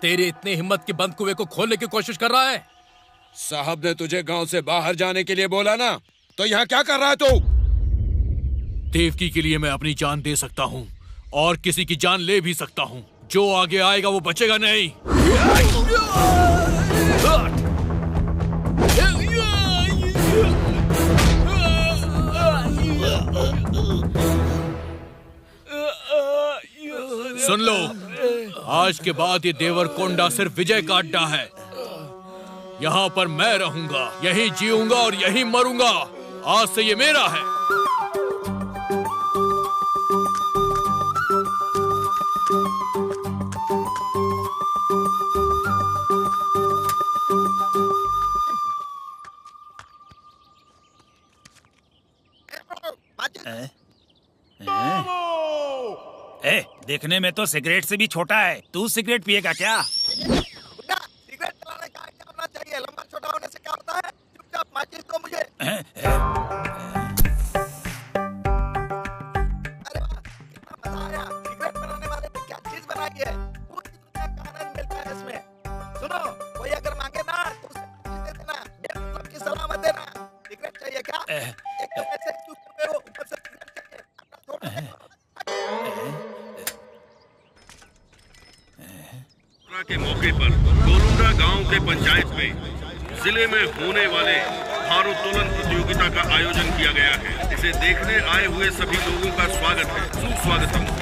तेरी इतनी हिम्मत की बंद कुएं को खोलने की कोशिश कर रहा है? साहब ने तुझे गांव से बाहर जाने के लिए बोला ना, तो यहाँ क्या कर रहा है तू? देवकी के लिए मैं अपनी जान दे सकता हूँ और किसी की जान ले भी सकता हूँ। जो आगे आएगा वो बचेगा नहीं। सुन लो, आज के बाद ये देवरकोंडा सिर्फ विजय का अड्डा है। यहाँ पर मैं रहूंगा, यहीं जीऊंगा और यहीं मरूंगा। आज से ये मेरा है। देखने में तो सिगरेट से भी छोटा है। तू सिगरेट पिएगा क्या? सिगरेट चलाने का क्या होना चाहिए? लंबा छोटा होने से क्या होता है? चुपचाप माचिस दो मुझे। अरे वाह, कितना मजा आया। सिगरेट बनाने वाले ने क्या चीज बनाई है? पूरी दुनिया का आनंद मिलता है इसमें। सुनो, कोई अगर मांगे ना तो उसे दे देना। मतलब की सलामत देना। सिगरेट चाहिए क्या? एक तो ऐसे चुप में हो, ऊपर से सिगरेट चाहिए। अपना थोड़ा के मौके पर गोलुंडा गांव के पंचायत में जिले में होने वाले भारोत्तोलन प्रतियोगिता का आयोजन किया गया है। इसे देखने आए हुए सभी लोगों का स्वागत है। सुस्वागतम।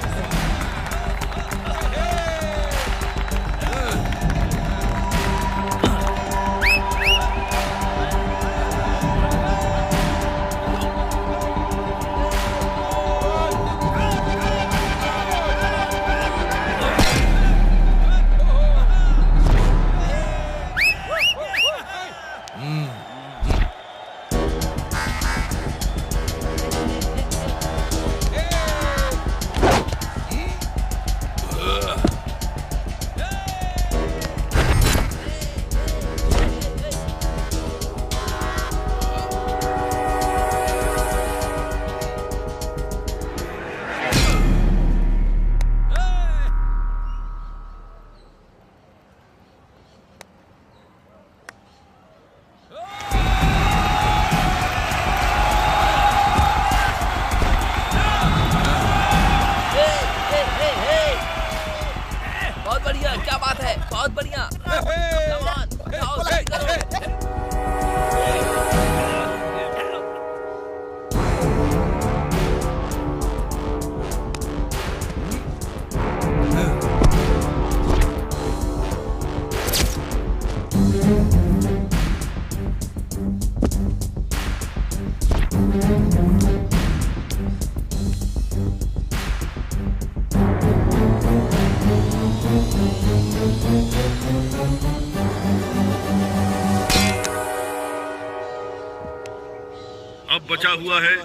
अब बचा हुआ है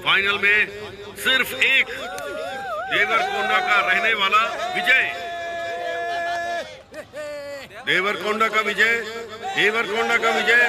फाइनल में सिर्फ एक देवरकोंडा का रहने वाला विजय। देवरकोंडा का विजय, देवरकोंडा का विजय।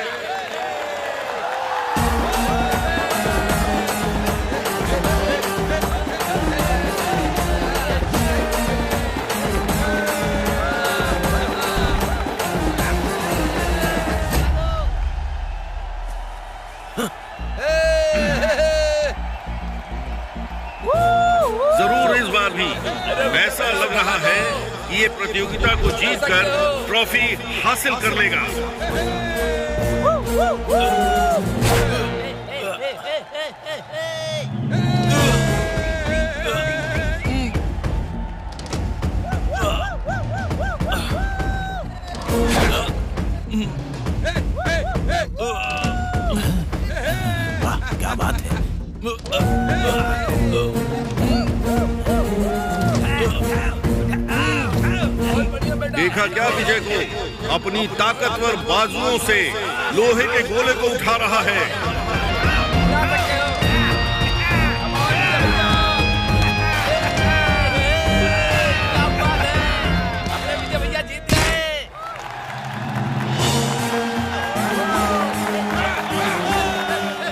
जरूर इस बार भी ऐसा लग रहा है कि ये प्रतियोगिता को जीतकर ट्रॉफी हासिल कर लेगा। क्या बात है? देखा क्या विजय को? अपनी ताकतवर बाजुओं से लोहे के गोले को उठा रहा है।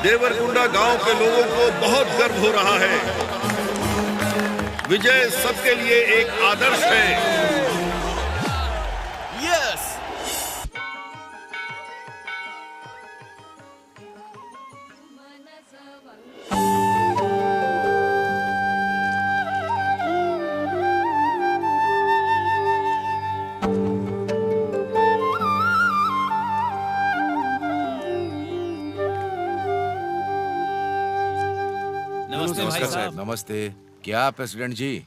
देवरकुंडा गांव के लोगों को बहुत गर्व हो रहा है। विजय सबके लिए एक आदर्श है। यस। नमस्ते भाई साहब। नमस्ते। क्या प्रेसिडेंट जी,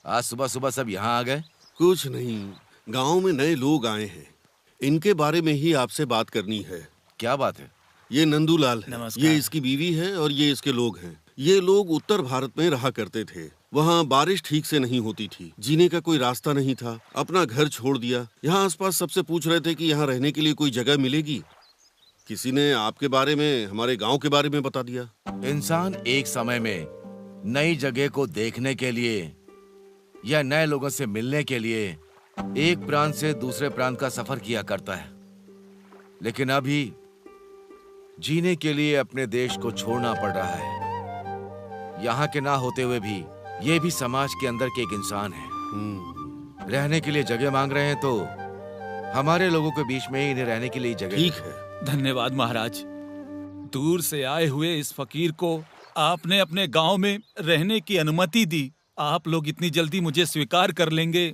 आज सुबह सुबह सब यहाँ आ गए? कुछ नहीं, गांव में नए लोग आए हैं, इनके बारे में ही आपसे बात करनी है। क्या बात है? ये नंदूलाल है, नमस्कार। ये इसकी बीवी है और ये इसके लोग हैं। ये लोग उत्तर भारत में रहा करते थे। वहाँ बारिश ठीक से नहीं होती थी, जीने का कोई रास्ता नहीं था, अपना घर छोड़ दिया। यहाँ आसपास सबसे पूछ रहे थे कि यहाँ रहने के लिए कोई जगह मिलेगी। किसी ने आपके बारे में, हमारे गांव के बारे में बता दिया। इंसान एक समय में नई जगह को देखने के लिए या नए लोगों से मिलने के लिए एक प्रांत से दूसरे प्रांत का सफर किया करता है, लेकिन अभी जीने के लिए अपने देश को छोड़ना पड़ रहा है। यहाँ के ना होते हुए भी ये भी समाज के अंदर के एक इंसान है। रहने के लिए जगह मांग रहे हैं तो हमारे लोगों के बीच में ही इन्हें रहने के लिए जगह। ठीक है। धन्यवाद महाराज। दूर से आए हुए इस फकीर को आपने अपने गांव में रहने की अनुमति दी। आप लोग इतनी जल्दी मुझे स्वीकार कर लेंगे,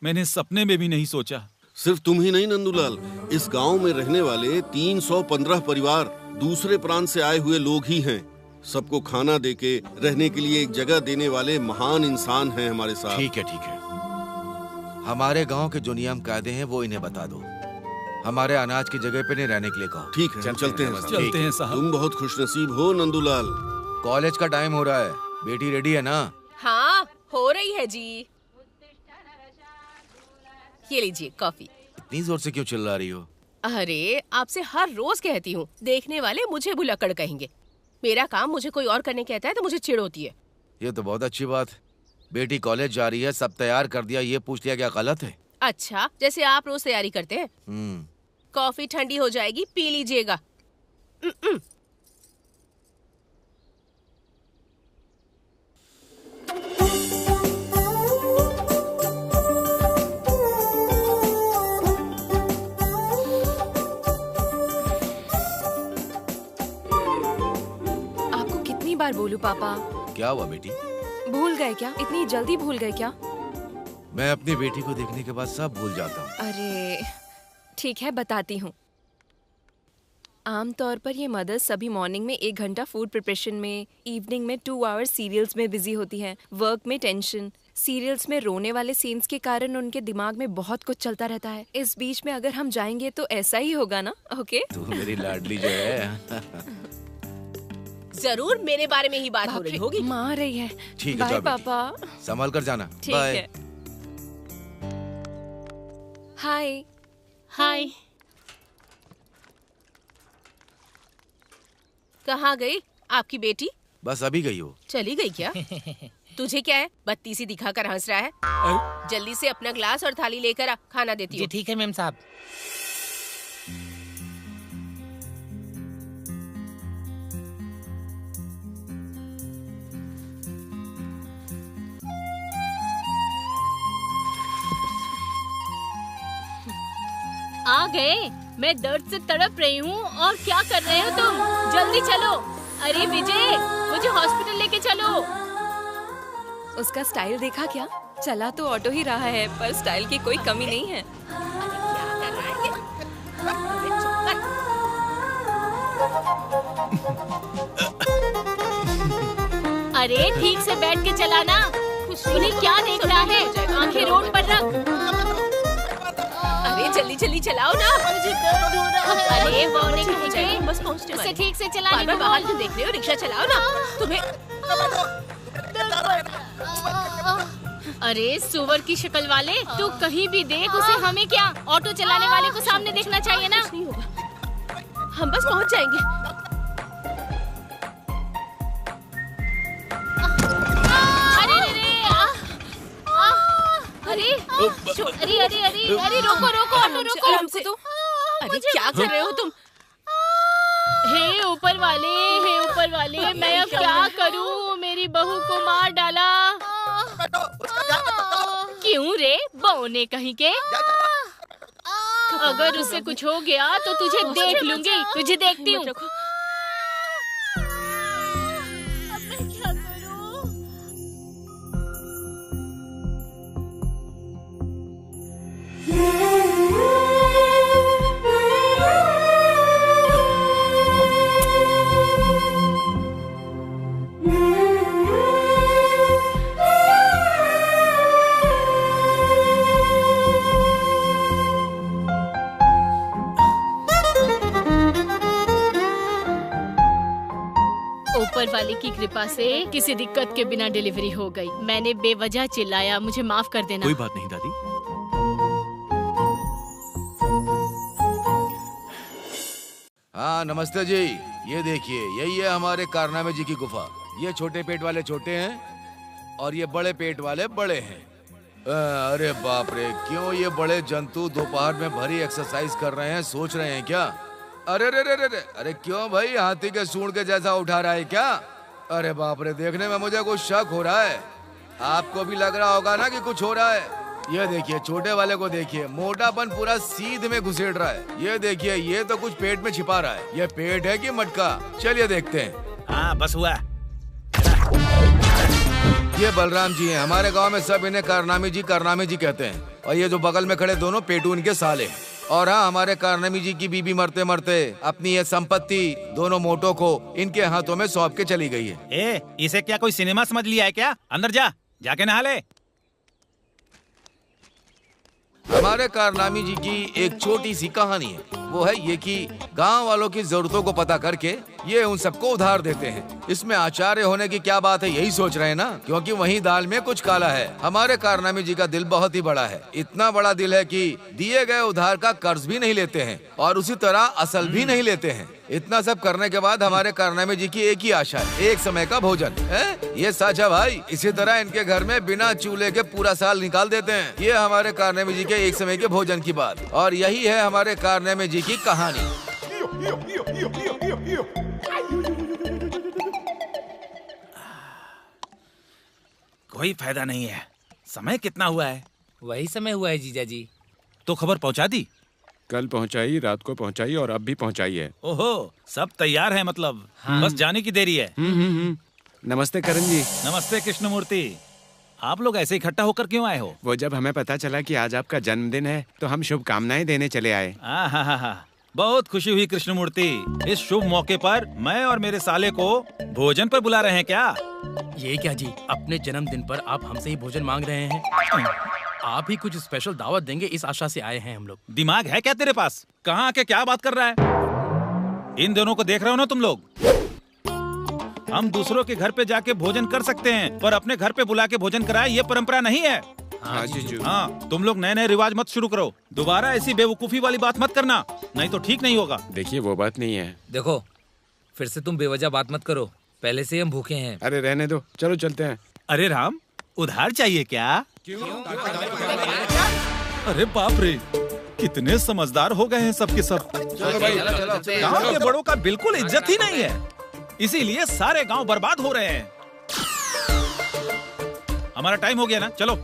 मैंने सपने में भी नहीं सोचा। सिर्फ तुम ही नहीं नंदूलाल, इस गांव में रहने वाले 315 परिवार दूसरे प्रांत से आए हुए लोग ही हैं। सबको खाना देके रहने के लिए एक जगह देने वाले महान इंसान हैं हमारे साथ। ठीक है, ठीक है। हमारे गांव के जो नियम कायदे हैं वो इन्हें बता दो। हमारे अनाज की जगह पे नहीं रहने के लिए कहो। ठीक है, चलते हैं। चलते हैं साहब। तुम बहुत खुशनसीब हो नंदूलाल। कॉलेज का टाइम हो रहा है, बेटी रेडी है ना? हाँ, हो रही है जी। ये लीजिए कॉफी। इतनी जोर से क्यों चिल्ला रही हो? अरे आपसे हर रोज कहती हूँ, देखने वाले मुझे भुलक्कड़ कहेंगे। मेरा काम मुझे कोई और करने कहता है तो मुझे चिढ़ होती है। ये तो बहुत अच्छी बात। बेटी कॉलेज जा रही है, सब तैयार कर दिया, ये पूछ लिया क्या गलत है? अच्छा, जैसे आप रोज तैयारी करते हैं। कॉफी ठंडी हो जाएगी, पी लीजिएगा। आपको कितनी बार बोलूं पापा? क्या हुआ बेटी? भूल गए क्या? इतनी जल्दी भूल गए क्या? मैं अपनी बेटी को देखने के बाद सब भूल जाता हूँ। अरे ठीक है, बताती हूँ। आमतौर पर ये मदर्स सभी मॉर्निंग में 1 घंटा फूड प्रिपरेशन में, इवनिंग में 2 आवर्स सीरियल्स में बिजी होती हैं। वर्क में टेंशन, सीरियल्स में रोने वाले सीन्स के कारण उनके दिमाग में बहुत कुछ चलता रहता है। इस बीच में अगर हम जाएंगे तो ऐसा ही होगा ना? ओके? तू मेरी लाडली जो है। जरूर मेरे बारे में ही बात हो रही होगी। माँ आ रही है। ठीक है, बाय जाओ बेटी। पापा। संभाल कर जाना। ठीक बाय। है। हाय। हाय। कहाँ गई आपकी बेटी? बस अभी गई हो। चली गई क्या? तुझे क्या है, बत्ती सी दिखाकर हंस रहा है? जल्दी से अपना ग्लास और थाली लेकर आ, खाना देती हूँ। ठीक है मैम साहब। आ गए। मैं दर्द से तड़प रही हूँ और क्या कर रहे हो तुम? जल्दी चलो। अरे विजय, मुझे हॉस्पिटल लेके चलो। उसका स्टाइल देखा क्या? चला तो ऑटो ही रहा है पर स्टाइल की कोई कमी नहीं है। अरे ठीक से बैठ के चलाना। उन्हें क्या देख रहा है? आंखें रोड पर रख। अरे जल्दी जल्दी चलाओ ना। मुझे दर्द हो रहा है। अरे वो नहीं, बस पहुंचने वाले। ठीक से चलाने में बाहर क्यों देख रहे हो? रिक्शा चलाओ ना। तुम्हें अरे सुअर की शक्ल वाले, तू कहीं भी देख उसे, हमें क्या? ऑटो चलाने वाले को सामने देखना चाहिए ना। कुछ नहीं होगा, हम बस पहुंच जाएंगे। अरे अरे अरे अरे रोको रोको, ऑटो रोको। हमसे तो अरे क्या कर रहे हो तुम? हे ऊपर वाले, मैं अब क्या करूं? मेरी बहू को मार डाला। क्यों रे बौने कहीं के? अगर उसे कुछ हो गया तो तुझे देख लूंगी, तुझे देखती हूँ। ऊपर वाले की कृपा से किसी दिक्कत के बिना डिलीवरी हो गई। मैंने बेवजह चिल्लाया, मुझे माफ कर देना। कोई बात नहीं दादी। हाँ नमस्ते जी, ये देखिए यही है हमारे कारनामे जी की गुफा। ये छोटे पेट वाले छोटे हैं और ये बड़े पेट वाले बड़े हैं। अरे बाप रे, क्यों ये बड़े जंतु दोपहर में भरी एक्सरसाइज कर रहे हैं? सोच रहे हैं क्या? अरे रे रे रे रे, अरे क्यों भाई, हाथी के सूंड के जैसा उठा रहा है क्या? अरे बाप रे, देखने में मुझे कुछ शक हो रहा है। आपको भी लग रहा होगा ना कि कुछ हो रहा है। ये देखिए छोटे वाले को देखिए, मोटापन पूरा सीध में घुसेड़ रहा है। ये देखिए, ये तो कुछ पेट में छिपा रहा है। ये पेट है कि मटका? चलिए देखते हैं। हाँ बस हुआ। ये बलराम जी हैं, हमारे गांव में सब इन्हें कारनामी जी कहते हैं। और ये जो बगल में खड़े दोनों पेटू इनके साले हैं। और हाँ, हमारे कारनामी जी की बीबी मरते मरते अपनी ये संपत्ति दोनों मोटों को इनके हाथों में सौंप के चली गई है। इसे क्या कोई सिनेमा समझ लिया है क्या? अंदर जाके नहा ले। हमारे कारनामी जी की एक छोटी सी कहानी है। वो है ये कि गांव वालों की जरूरतों को पता करके ये उन सबको उधार देते हैं। इसमें आचार्य होने की क्या बात है, यही सोच रहे हैं ना? क्योंकि वहीं दाल में कुछ काला है। हमारे कारनामी जी का दिल बहुत ही बड़ा है। इतना बड़ा दिल है कि दिए गए उधार का कर्ज भी नहीं लेते हैं और उसी तरह असल भी नहीं लेते हैं। इतना सब करने के बाद हमारे कारनामे जी की एक ही आशा है, एक समय का भोजन है। ये सच है भाई। इसी तरह इनके घर में बिना चूल्हे के पूरा साल निकाल देते हैं। ये हमारे कारनामे जी के एक समय के भोजन की बात, और यही है हमारे कारनामे जी की कहानी। कोई फायदा नहीं है। समय कितना हुआ है? वही समय हुआ है जीजा जी। तो खबर पहुंचा दी? कल पहुंचाई, रात को पहुंचाई और अब भी पहुंचाई है। ओहो, सब तैयार है मतलब। हाँ। बस जाने की देरी है। नमस्ते करण जी। नमस्ते कृष्णमूर्ति। आप लोग ऐसे इकट्ठा होकर क्यों आए हो? वो जब हमें पता चला कि आज आपका जन्मदिन है तो हम शुभकामनाएं देने चले आए। हाँ, बहुत खुशी हुई कृष्णमूर्ति। इस शुभ मौके पर मैं और मेरे साले को भोजन पर बुला रहे हैं क्या? ये क्या जी, अपने जन्मदिन पर आप हमसे ही भोजन मांग रहे हैं? आप ही कुछ स्पेशल दावत देंगे इस आशा से आए हैं हम लोग। दिमाग है क्या तेरे पास? कहाँ आके क्या बात कर रहा है? इन दोनों को देख रहे हो ना तुम लोग? हम दूसरों के घर पे जाके भोजन कर सकते हैं, पर अपने घर पे बुला के भोजन कराए ये परंपरा नहीं है। हाँ जीजू। हाँ, तुम लोग नए नए रिवाज मत शुरू करो। दोबारा ऐसी बेवकूफी वाली बात मत करना, नहीं तो ठीक नहीं होगा। देखिए वो बात नहीं है। देखो, फिर से तुम बेवजह बात मत करो। पहले से हम भूखे हैं। अरे रहने दो, चलो चलते हैं। अरे राम, उधार चाहिए क्या? अरे बाप रे, कितने समझदार हो गए हैं सबके सब। गांव के बड़ों का बिल्कुल इज्जत ही नहीं है, इसीलिए सारे गांव बर्बाद हो रहे हैं। हमारा टाइम हो गया ना, चलो।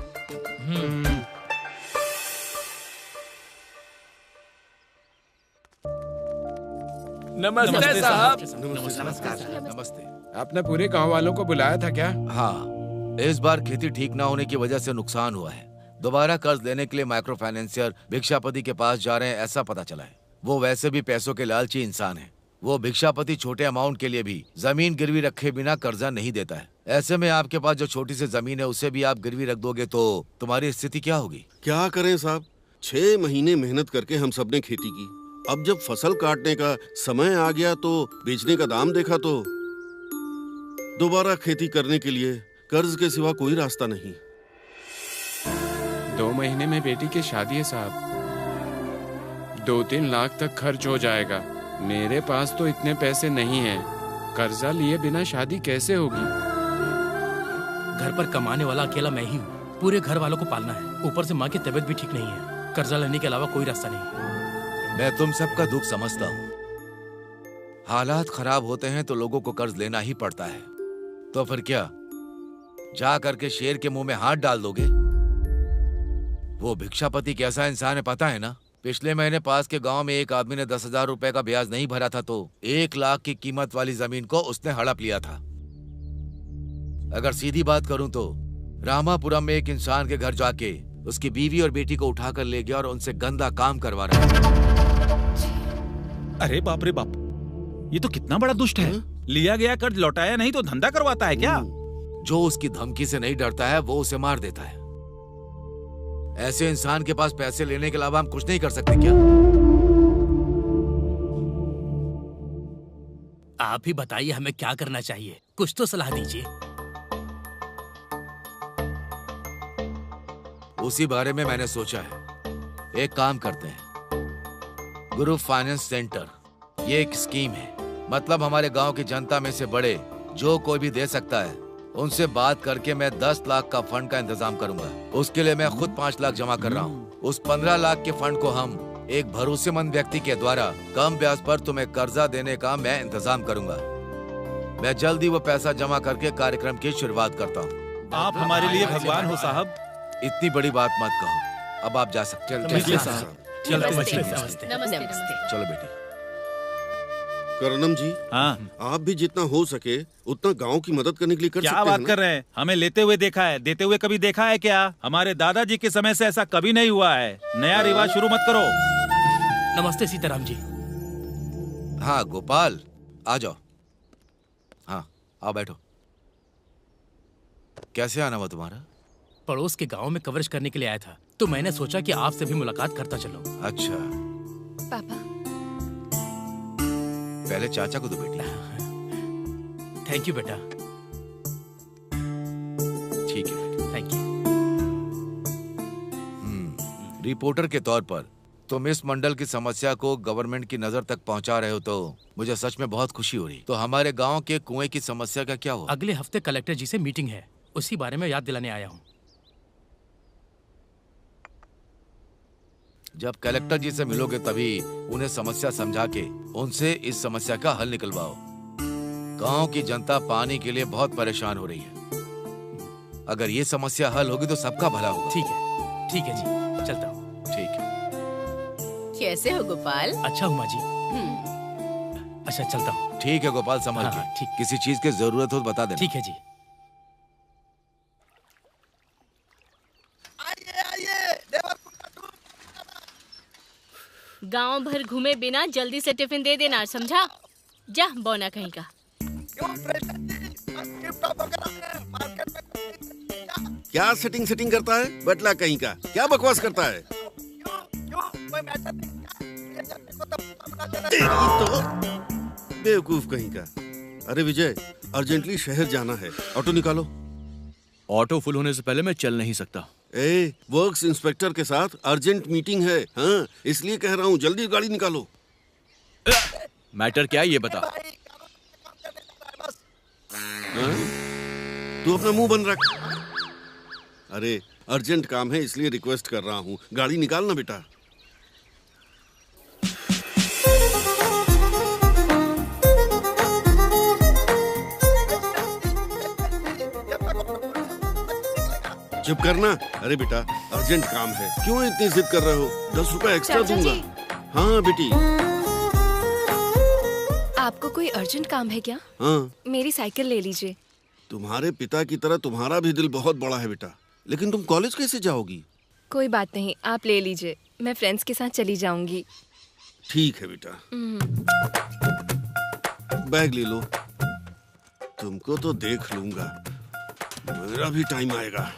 नमस्ते साहब। नमस्ते। आपने पूरे गांव वालों को बुलाया था क्या? हाँ, इस बार खेती ठीक ना होने की वजह से नुकसान हुआ है। दोबारा कर्ज लेने के लिए माइक्रो फाइनेंसियर भिक्षापति के पास जा रहे हैं, ऐसा पता चला है। वो वैसे भी पैसों के लालची इंसान है। वो भिक्षापति छोटे अमाउंट के लिए भी जमीन गिरवी रखे बिना कर्जा नहीं देता है। ऐसे में आपके पास जो छोटी सी जमीन है उसे भी आप गिरवी रख दोगे तो तुम्हारी स्थिति क्या होगी? क्या करें साहब, 6 महीने मेहनत करके हम सब ने खेती की। अब जब फसल काटने का समय आ गया तो बेचने का दाम देखा तो दोबारा खेती करने के लिए कर्ज के सिवा कोई रास्ता नहीं। 2 महीने में बेटी की शादी है साहब। 2-3 लाख तक खर्च हो जाएगा। मेरे पास तो इतने पैसे नहीं हैं। कर्जा लिए बिना शादी कैसे होगी? घर पर कमाने वाला अकेला मैं ही हूँ। पूरे घर वालों को पालना है। ऊपर से माँ की तबीयत भी ठीक नहीं है। कर्जा लेने के अलावा कोई रास्ता नहीं। मैं तुम सबका दुख समझता हूँ। हालात खराब होते हैं तो लोगों को कर्ज लेना ही पड़ता है। तो फिर क्या, जा करके शेर के मुंह में हाथ डाल दोगे? वो भिक्षापति कैसा इंसान है पता है ना? पिछले महीने पास के गांव में एक आदमी ने 10,000 रुपए का ब्याज नहीं भरा था तो 1 लाख की कीमत वाली जमीन को उसने हड़प लिया था। अगर सीधी बात करूं तो रामापुरम में एक इंसान के घर जाके उसकी बीवी और बेटी को उठाकर ले गया और उनसे गंदा काम करवा रहा है। अरे बाप रे बाप, ये तो कितना बड़ा दुष्ट है। लिया गया कर्ज लौटाया नहीं तो धंधा करवाता है क्या? जो उसकी धमकी से नहीं डरता है वो उसे मार देता है। ऐसे इंसान के पास पैसे लेने के अलावा हम कुछ नहीं कर सकते क्या? आप ही बताइए हमें क्या करना चाहिए, कुछ तो सलाह दीजिए। उसी बारे में मैंने सोचा है। एक काम करते हैं, ग्रुप फाइनेंस सेंटर, ये एक स्कीम है। मतलब हमारे गांव की जनता में से बड़े जो कोई भी दे सकता है, उनसे बात करके मैं 10 लाख का फंड का इंतजाम करूंगा। उसके लिए मैं खुद 5 लाख जमा कर रहा हूँ। उस 15 लाख के फंड को हम एक भरोसेमंद व्यक्ति के द्वारा कम ब्याज पर तुम्हें कर्जा देने का मैं इंतजाम करूंगा। मैं जल्दी वो पैसा जमा करके कार्यक्रम की शुरुआत करता हूँ। आप हमारे लिए भगवान हो साहब। इतनी बड़ी बात मत कहो, अब आप जा सकते हैं। चलो बेटी। करणम जी, हाँ, आप भी जितना हो सके उतना गांव की मदद करने के लिए कर सकते हैं। क्या बात कर रहे हैं? हमें लेते हुए देखा है, देते हुए कभी देखा है क्या? हमारे दादाजी के समय से ऐसा कभी नहीं हुआ है। नया रिवाज शुरू मत करो। नमस्ते सीताराम जी। हाँ गोपाल, आ जाओ। हाँ आओ बैठो। कैसे आना हुआ तुम्हारा? पड़ोस के गांव में कवरेज करने के लिए आया था, तो मैंने सोचा कि आपसे भी मुलाकात करता चलो। अच्छा, पापा पहले चाचा को दो बेटी। थैंक यू बेटा। ठीक है बेटी। Thank you. रिपोर्टर के तौर पर तुम इस मंडल की समस्या को गवर्नमेंट की नजर तक पहुंचा रहे हो तो मुझे सच में बहुत खुशी हो रही। तो हमारे गांव के कुएं की समस्या का क्या हुआ? अगले हफ्ते कलेक्टर जी से मीटिंग है, उसी बारे में याद दिलाने आया हूँ। जब कलेक्टर जी से मिलोगे तभी उन्हें समस्या समझा के उनसे इस समस्या का हल निकलवाओ। गांव की जनता पानी के लिए बहुत परेशान हो रही है। अगर ये समस्या हल होगी तो सबका भला होगा। ठीक है जी, चलता हूँ। ठीक है। कैसे हो गोपाल? अच्छा हूँ माँ जी। अच्छा चलता हूँ। ठीक है गोपाल, संभल हाँ, के। ठीक। किसी चीज की जरूरत हो तो बता देना। ठीक है जी। गांव भर घूमे बिना जल्दी से टिफिन दे देना, समझा? जा बौना कहीं का। क्या सेटिंग करता है बटला कहीं का? क्या बकवास करता है? तो बेवकूफ कहीं का। अरे विजय, अर्जेंटली शहर जाना है, ऑटो निकालो। ऑटो फुल होने से पहले मैं चल नहीं सकता। वर्क्स इंस्पेक्टर के साथ अर्जेंट मीटिंग है। हाँ, इसलिए कह रहा हूँ, जल्दी गाड़ी निकालो। मैटर क्या है ये बता। तू अपना मुंह बंद रख। अरे अर्जेंट काम है इसलिए रिक्वेस्ट कर रहा हूँ, गाड़ी निकाल ना बेटा। चुप करना। अरे बेटा अर्जेंट काम है, क्यों इतनी जिद कर रहे हो? 10 रुपए एक्स्ट्रा दूंगा। हाँ बेटी। आपको कोई अर्जेंट काम है क्या? हाँ। मेरी साइकिल ले लीजिए। तुम्हारे पिता की तरह तुम्हारा भी दिल बहुत बड़ा है बेटा, लेकिन तुम कॉलेज कैसे जाओगी? कोई बात नहीं, आप ले लीजिए, मैं फ्रेंड्स के साथ चली जाऊंगी। ठीक है बेटा। बैग ले लो। तुमको तो देख लूंगा, मेरा भी टाइम आएगा।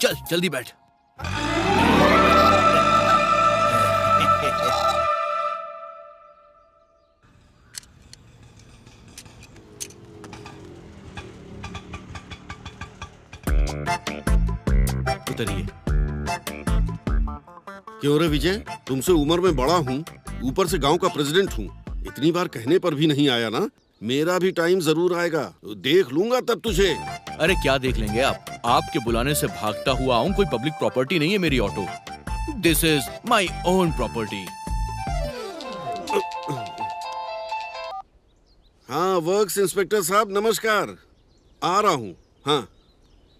चल जल्दी बैठ। उतरिए। क्यों रे विजय, तुमसे उम्र में बड़ा हूँ, ऊपर से गांव का प्रेसिडेंट हूँ, इतनी बार कहने पर भी नहीं आया ना? मेरा भी टाइम जरूर आएगा, देख लूंगा तब तुझे। अरे क्या देख लेंगे आप? आपके बुलाने से भागता हुआ आऊं, कोई पब्लिक प्रॉपर्टी नहीं है मेरी auto. This is my own property. हाँ वर्क्स इंस्पेक्टर साहब नमस्कार, आ रहा हूँ। हाँ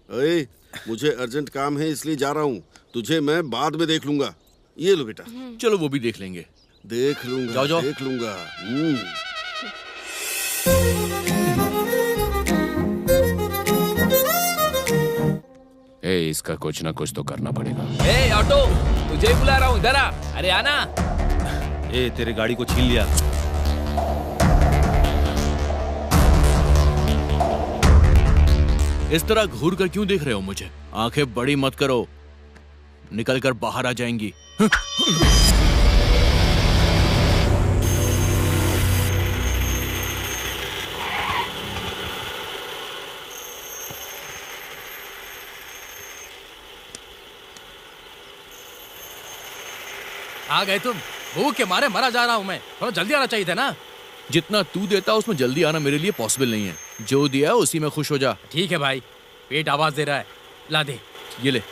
अरे मुझे अर्जेंट काम है इसलिए जा रहा हूँ, तुझे मैं बाद में देख लूंगा। ये लो बेटा। चलो वो भी देख लेंगे। देख लूंगा, जाओ जाओ। देख लूंगा। इसका कुछ ना कुछ तो करना पड़ेगा। ए ऑटो, तुझे ही बुला रहा हूँ, इधर आ। अरे आना। ए तेरे गाड़ी को छीन लिया। इस तरह घूर कर क्यों देख रहे हो मुझे? आंखें बड़ी मत करो, निकल कर बाहर आ जाएंगी। आ गए तुम? भूख के मारे मरा जा रहा हूँ मैं, थोड़ा जल्दी आना चाहिए था ना। जितना तू देता उसमें जल्दी आना मेरे लिए पॉसिबल नहीं है। जो दिया उसी में खुश हो जा। ठीक है भाई, पेट आवाज दे रहा है, ला दे। ये ले।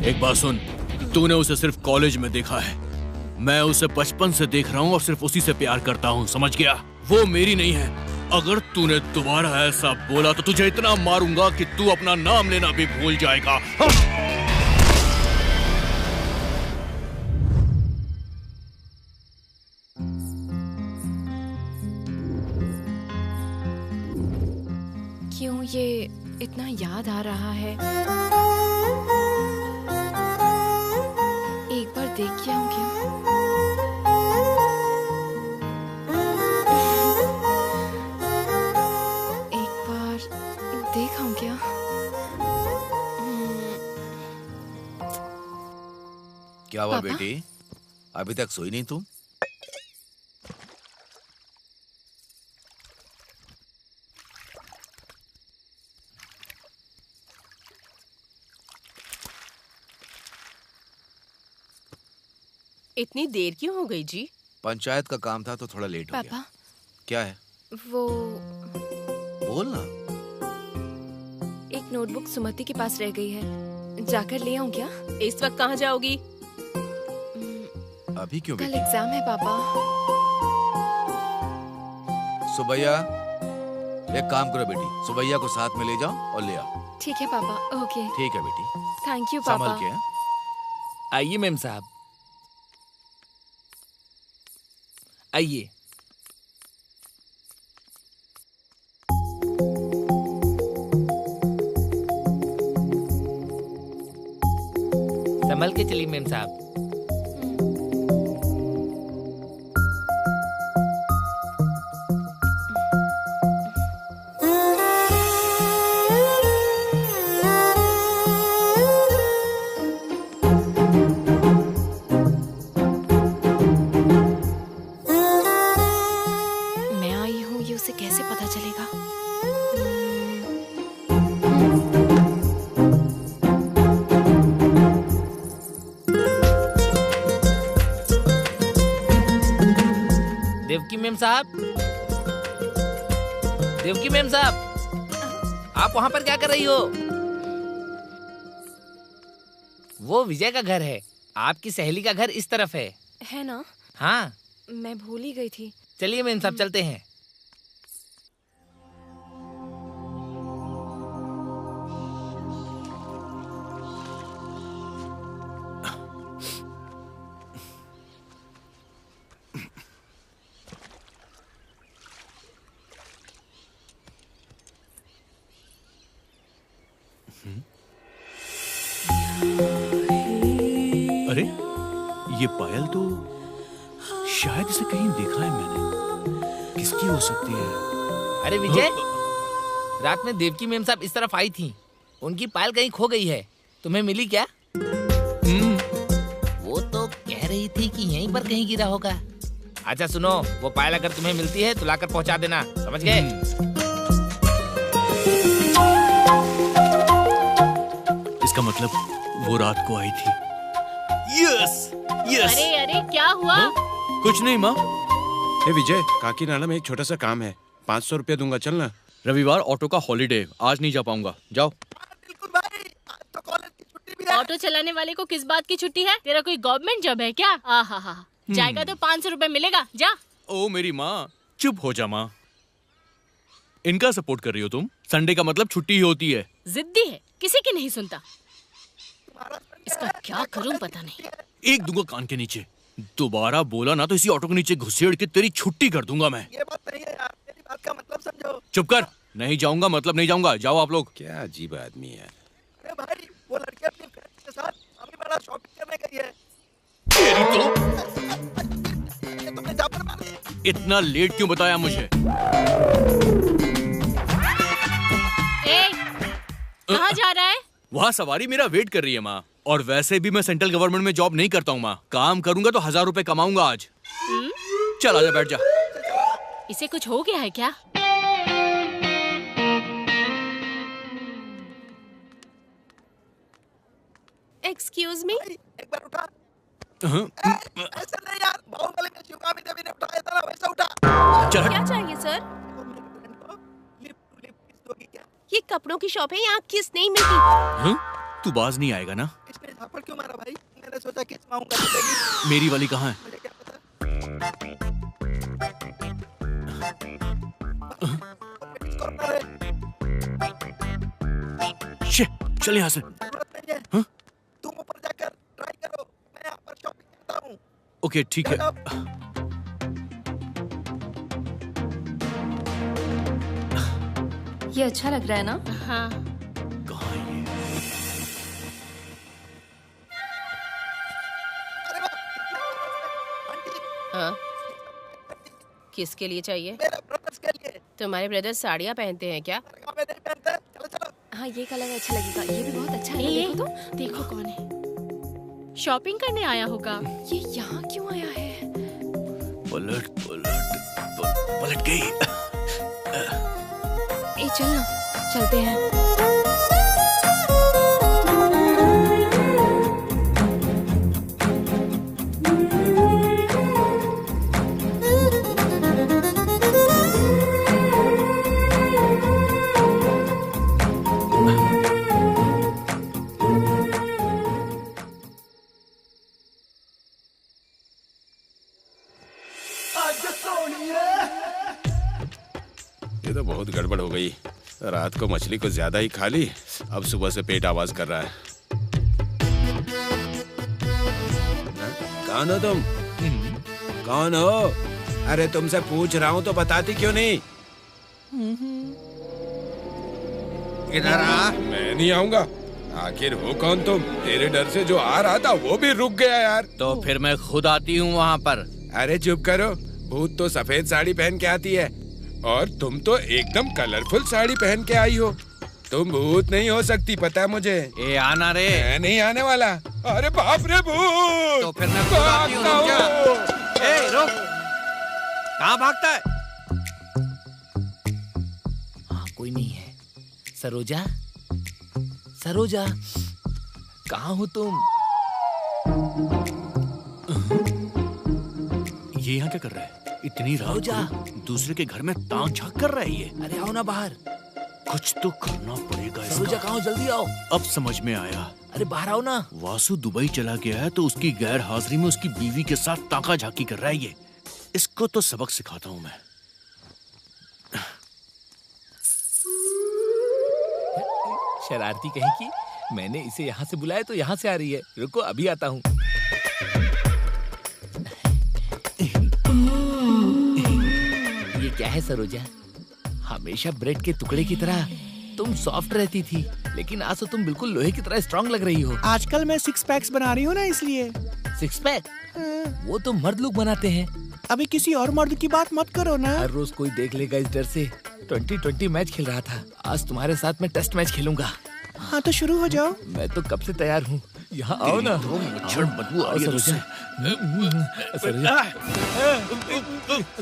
एक बात सुन, तूने उसे सिर्फ कॉलेज में देखा है, मैं उसे बचपन से देख रहा हूँ और सिर्फ उसी से प्यार करता हूँ, समझ गया? वो मेरी नहीं है। अगर तूने दोबारा ऐसा बोला तो तुझे इतना मारूंगा कि तू अपना नाम लेना भी भूल जाएगा। क्यों ये इतना याद आ रहा है? एक बार देख के आऊं क्या? एक बार देख आऊं क्या? क्या हुआ पापा? बेटी, अभी तक सोई नहीं तुम? इतनी देर क्यों हो गई जी? पंचायत का काम था तो थोड़ा लेट हो गया। पापा, क्या है? वो बोल ना। एक नोटबुक सुमति के पास रह गई है, जाकर ले आऊं क्या? इस वक्त कहाँ जाओगी? अभी क्यों कल बेटी? एग्जाम है पापा। सुबैया, एक काम करो बेटी, सुबैया को साथ में ले जाओ और ले आओ। ठीक है पापा। ओके। ठीक है बेटी, थैंक यू संभल पापा। के। हाँ? आइए मैम साहब, आइए। संभल के चलिए मैम साहब। देवकी मैम साहब, देवकी मैम साहब, आप वहाँ पर क्या कर रही हो? वो विजय का घर है, आपकी सहेली का घर इस तरफ है ना? हाँ, मैं भूल ही गई थी। चलिए मैम साहब चलते हैं। अरे ये पायल तो शायद इसे कहीं देखा है मैंने। किसकी हो सकती है? अरे विजय, रात में देवकी मैम साहब इस तरफ आई थी, उनकी पायल कहीं खो गई है, तुम्हें मिली क्या? वो तो कह रही थी कि यहीं पर कहीं गिरा होगा। अच्छा सुनो, वो पायल अगर तुम्हें मिलती है तो लाकर पहुंचा देना, समझ गए? इसका मतलब वो रात को आई थी। Yes yes. अरे अरे क्या हुआ? कुछ नहीं माँ। विजय, काकीनाडा में एक छोटा सा काम है, 500 रुपया दूंगा, चलना। रविवार ऑटो का हॉलीडे, आज नहीं जा पाऊंगा, जाओ। ऑटो चलाने वाले को किस बात की छुट्टी है? तेरा कोई गवर्नमेंट जॉब है क्या? आहा, जाएगा तो 500 रुपए मिलेगा, जा। ओ मेरी माँ, चुप हो जा माँ। इनका सपोर्ट कर रही हो तुम? संडे का मतलब छुट्टी ही होती है। जिद्दी है, किसी की नहीं सुनता। इसका क्या करूं पता नहीं। एक दूंगा कान के नीचे, दोबारा बोला ना तो इसी ऑटो के नीचे घुसेड़ के तेरी छुट्टी कर दूंगा मैं। ये बात नहीं है यार, मेरी बात का मतलब समझो। चुप कर, नहीं जाऊंगा मतलब नहीं जाऊंगा, जाओ आप लोग। क्या अजीब आदमी है। अरे भाई, वो लड़की अपनी फ्रेंड्स के साथ अभी बड़ा शॉपिंग करने गई है। तुमने जा पर मानी? इतना लेट क्यों बताया मुझे? कहाँ जा रहा है? वहाँ सवारी मेरा वेट कर रही है माँ। और वैसे भी मैं सेंट्रल गवर्नमेंट में जॉब नहीं करता हूँ माँ, काम करूंगा तो 1000 रुपए कमाऊंगा आज। चल आजा, बैठ जा। इसे कुछ हो गया है क्या? एक्सक्यूज मी, एक बार उठा। ऐसा नहीं यार, बाहुबली में शिवगामी देवी ने उठाया था ना, वैसा उठा। क्या चाहिए सर? ये कपड़ों की शॉप है, यहाँ किस नहीं मिलती। तू बाज नहीं आएगा ना? इसने झापड़ क्यों मारा भाई? मैंने सोचा किस माऊंगा तो मेरी वाली कहाँ है? मुझे क्या पता। चल यहाँ से। जरूरत नहीं है, तुम ऊपर जाकर ट्राई करो, मैं यहाँ पर शॉपिंग करता हूँ। ओके ठीक है। ये अच्छा लग रहा है ना? हाँ। कहाँ है ये? हाँ? किसके लिए चाहिए? मेरे ब्रदर्स के लिए। तुम्हारे ब्रदर साड़ियाँ पहनते हैं क्या? नहीं पहनते। चलो चलो। हाँ, ये कलर अच्छा लगेगा, ये भी बहुत अच्छा है। देखो तो, देखो कौन है। शॉपिंग करने आया होगा। ये यहाँ क्यों आया है? पलट गई। ए चल ना, चलते हैं। ये तो बहुत गड़बड़ हो गई। रात को मछली को ज्यादा ही खा ली, अब सुबह से पेट आवाज कर रहा है। कौन हो तुम? कौन हो? अरे तुमसे पूछ रहा हूँ तो बताती क्यों नहीं? इधर आ। मैं नहीं आऊंगा। आखिर हो कौन तुम? तेरे डर से जो आ रहा था वो भी रुक गया यार। तो फिर मैं खुद आती हूँ वहाँ पर। अरे चुप करो, भूत तो सफेद साड़ी पहन के आती है और तुम तो एकदम कलरफुल साड़ी पहन के आई हो। तुम भूत नहीं हो सकती, पता है मुझे। ए आना रे। मैं नहीं आने वाला। अरे बाप रे भूत! तो फिर मैं खुद आती हूँ, रुक जा। ए रुक, कहाँ भागता है? हाँ, कोई नहीं है। सरोजा, सरोजा, कहाँ हो तुम? ये यहाँ क्या कर रहा है? इतनी रात को दूसरे के घर में ताक झांक कर रहा है ये। अरे आओ ना बाहर। कुछ तो करना पड़ेगा इसका। सरोजा कहाँ हो? जल्दी आओ। अब समझ में आया। अरे बाहर आओ ना। वासु दुबई चला गया है तो उसकी गैर हाजिरी में उसकी बीवी के साथ ताका झाकी कर रहा है ये। इसको तो सबक सिखाता हूँ मैं। शरारती कहीं की। मैंने इसे यहाँ से बुलाया तो यहाँ से आ रही है। रुको अभी आता हूँ। ये क्या है सरोजा? हमेशा ब्रेड के टुकड़े की तरह तुम सॉफ्ट रहती थी, लेकिन आज तो तुम बिल्कुल लोहे की तरह स्ट्रांग लग रही हो। आजकल मैं 6 पैक्स बना रही हूँ ना, इसलिए। 6 पैक? वो तो मर्द लोग बनाते हैं। अभी किसी और मर्द की बात मत करो ना। हर रोज कोई देख लेगा इस डर से। 2020 मैच खेल रहा था, आज तुम्हारे साथ मैं टेस्ट मैच खेलूंगा। हाँ तो शुरू हो जाओ। मैं तो कब से तैयार हूँ। यहाँ आओ ना। मच्छर बदबू आ रही है तुझसे।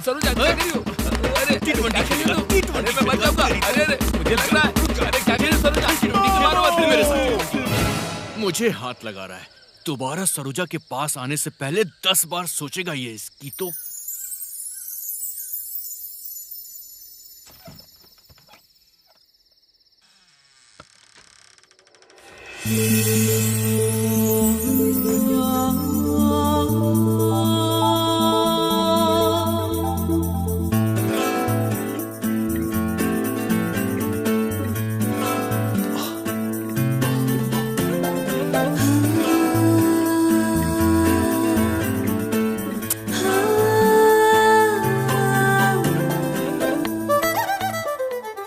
सरोजा क्या करी हो? अरे अरे मैं मर जाऊंगा। अरे मुझे लग रहा है। अरे क्या करी सरोजा? मारो मत मेरे साथ। मुझे हाथ लगा रहा है। दोबारा सरोजा के पास आने से पहले 10 बार सोचेगा ये इसकी तो।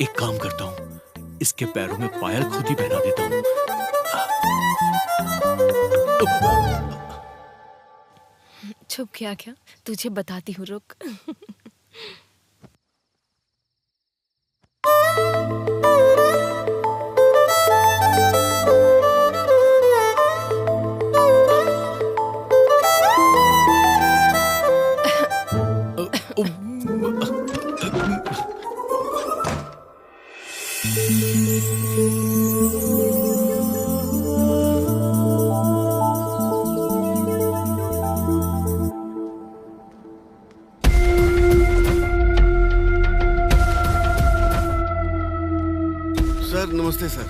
एक काम करता हूँ, इसके पैरों में पायल खुद ही पहना देता हूँ। छुप गया क्या? तुझे बताती हूँ, रुक। सर नमस्ते सर।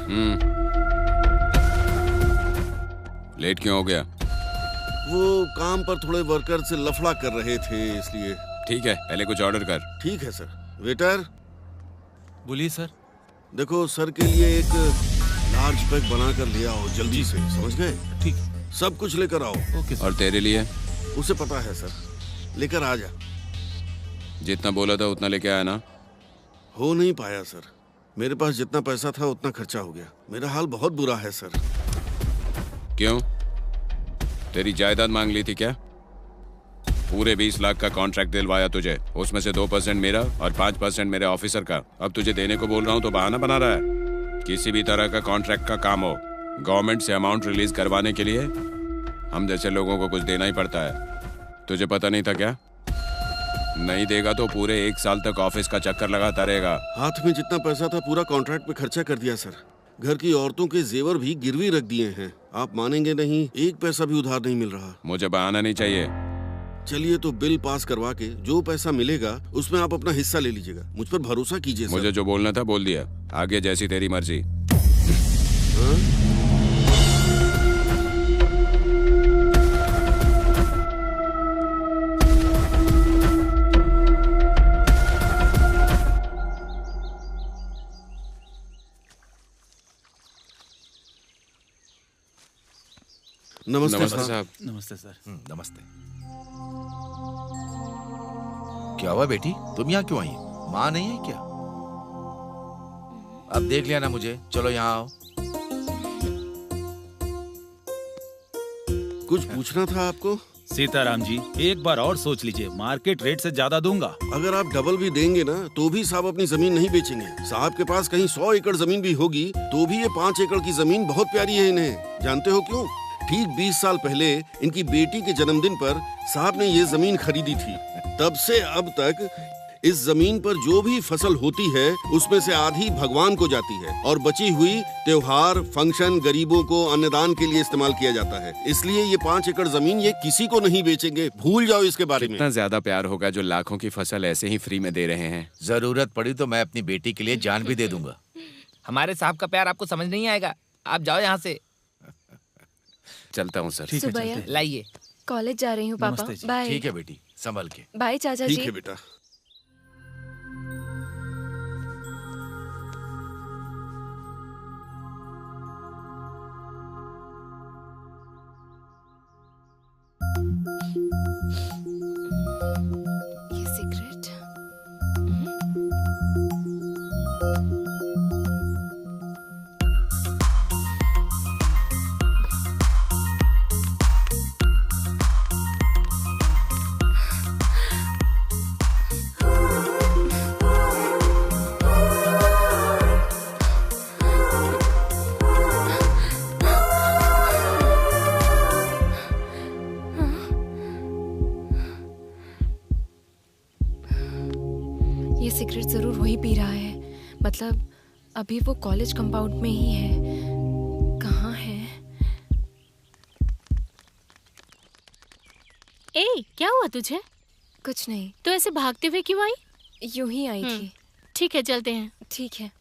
लेट क्यों हो गया? वो काम पर थोड़े वर्कर से लफड़ा कर रहे थे इसलिए। ठीक है, पहले कुछ ऑर्डर कर। ठीक है सर। वेटर। बोलिए सर। देखो सर के लिए एक लार्ज पैक बना कर ले आओ जल्दी से, समझ गए? ठीक। सब कुछ लेकर आओ। Okay sir. और तेरे लिए? उसे पता है सर, लेकर आ जा। जितना बोला था उतना लेके आया ना? हो नहीं पाया सर। मेरे पास जितना पैसा था उतना खर्चा हो गया। मेरा हाल बहुत बुरा है सर। क्यों? तेरी जायदाद मांग ली थी क्या? पूरे 20 लाख का कॉन्ट्रैक्ट दिलवाया तुझे, उसमें से 2% मेरा और 5% मेरे ऑफिसर का। अब तुझे देने को बोल रहा हूँ तो बहाना बना रहा है। किसी भी तरह का कॉन्ट्रैक्ट का काम हो, गवर्नमेंट से अमाउंट रिलीज करवाने के लिए हम जैसे लोगों को कुछ देना ही पड़ता है। तुझे पता नहीं था क्या? नहीं देगा तो पूरे 1 साल तक ऑफिस का चक्कर लगाता रहेगा। हाथ में जितना पैसा था पूरा कॉन्ट्रैक्ट पे खर्चा कर दिया सर। घर की औरतों के जेवर भी गिरवी रख दिए हैं। आप मानेंगे नहीं, 1 पैसा भी उधार नहीं मिल रहा। मुझे बहाना नहीं चाहिए। चलिए तो बिल पास करवा के जो पैसा मिलेगा उसमें आप अपना हिस्सा ले लीजिएगा। मुझ पर भरोसा कीजिए सर। मुझे जो बोलना था बोल दिया, आगे जैसी तेरी मर्जी। नमस्ते साहब। नमस्ते सर। नमस्ते। क्या हुआ बेटी, तुम यहाँ क्यों आई? माँ नहीं है क्या? अब देख लिया ना मुझे, चलो यहाँ आओ। कुछ पूछना था आपको। सीताराम जी, एक बार और सोच लीजिए, मार्केट रेट से ज्यादा दूंगा। अगर आप डबल भी देंगे ना तो भी साहब अपनी जमीन नहीं बेचेंगे। साहब के पास कहीं 100 एकड़ जमीन भी होगी तो भी ये 5 एकड़ की जमीन बहुत प्यारी है इन्हें। जानते हो क्यों? ठीक 20 साल पहले इनकी बेटी के जन्मदिन पर साहब ने ये जमीन खरीदी थी। तब से अब तक इस जमीन पर जो भी फसल होती है उसमें से आधी भगवान को जाती है और बची हुई त्योहार, फंक्शन, गरीबों को अन्नदान के लिए इस्तेमाल किया जाता है। इसलिए ये 5 एकड़ जमीन ये किसी को नहीं बेचेंगे, भूल जाओ इसके बारे में। इतना ज्यादा प्यार होगा जो लाखों की फसल ऐसे ही फ्री में दे रहे हैं। जरूरत पड़ी तो मैं अपनी बेटी के लिए जान भी दे दूंगा। हमारे साहब का प्यार आपको समझ नहीं आएगा, आप जाओ यहाँ से। चलता हूँ सर। सुबह लाइए। कॉलेज जा रही हूँ पापा, बाय। ठीक है बेटी, संभल के। बाय चाचा जी। ठीक है बेटा। ये सिगरेट। ये सिगरेट जरूर वही पी रहा है, मतलब अभी वो कॉलेज कंपाउंड में ही है। कहाँ है? ए, क्या हुआ तुझे? कुछ नहीं। तो ऐसे भागते हुए क्यों आई? यूं ही आई थी। ठीक है, चलते हैं। ठीक है।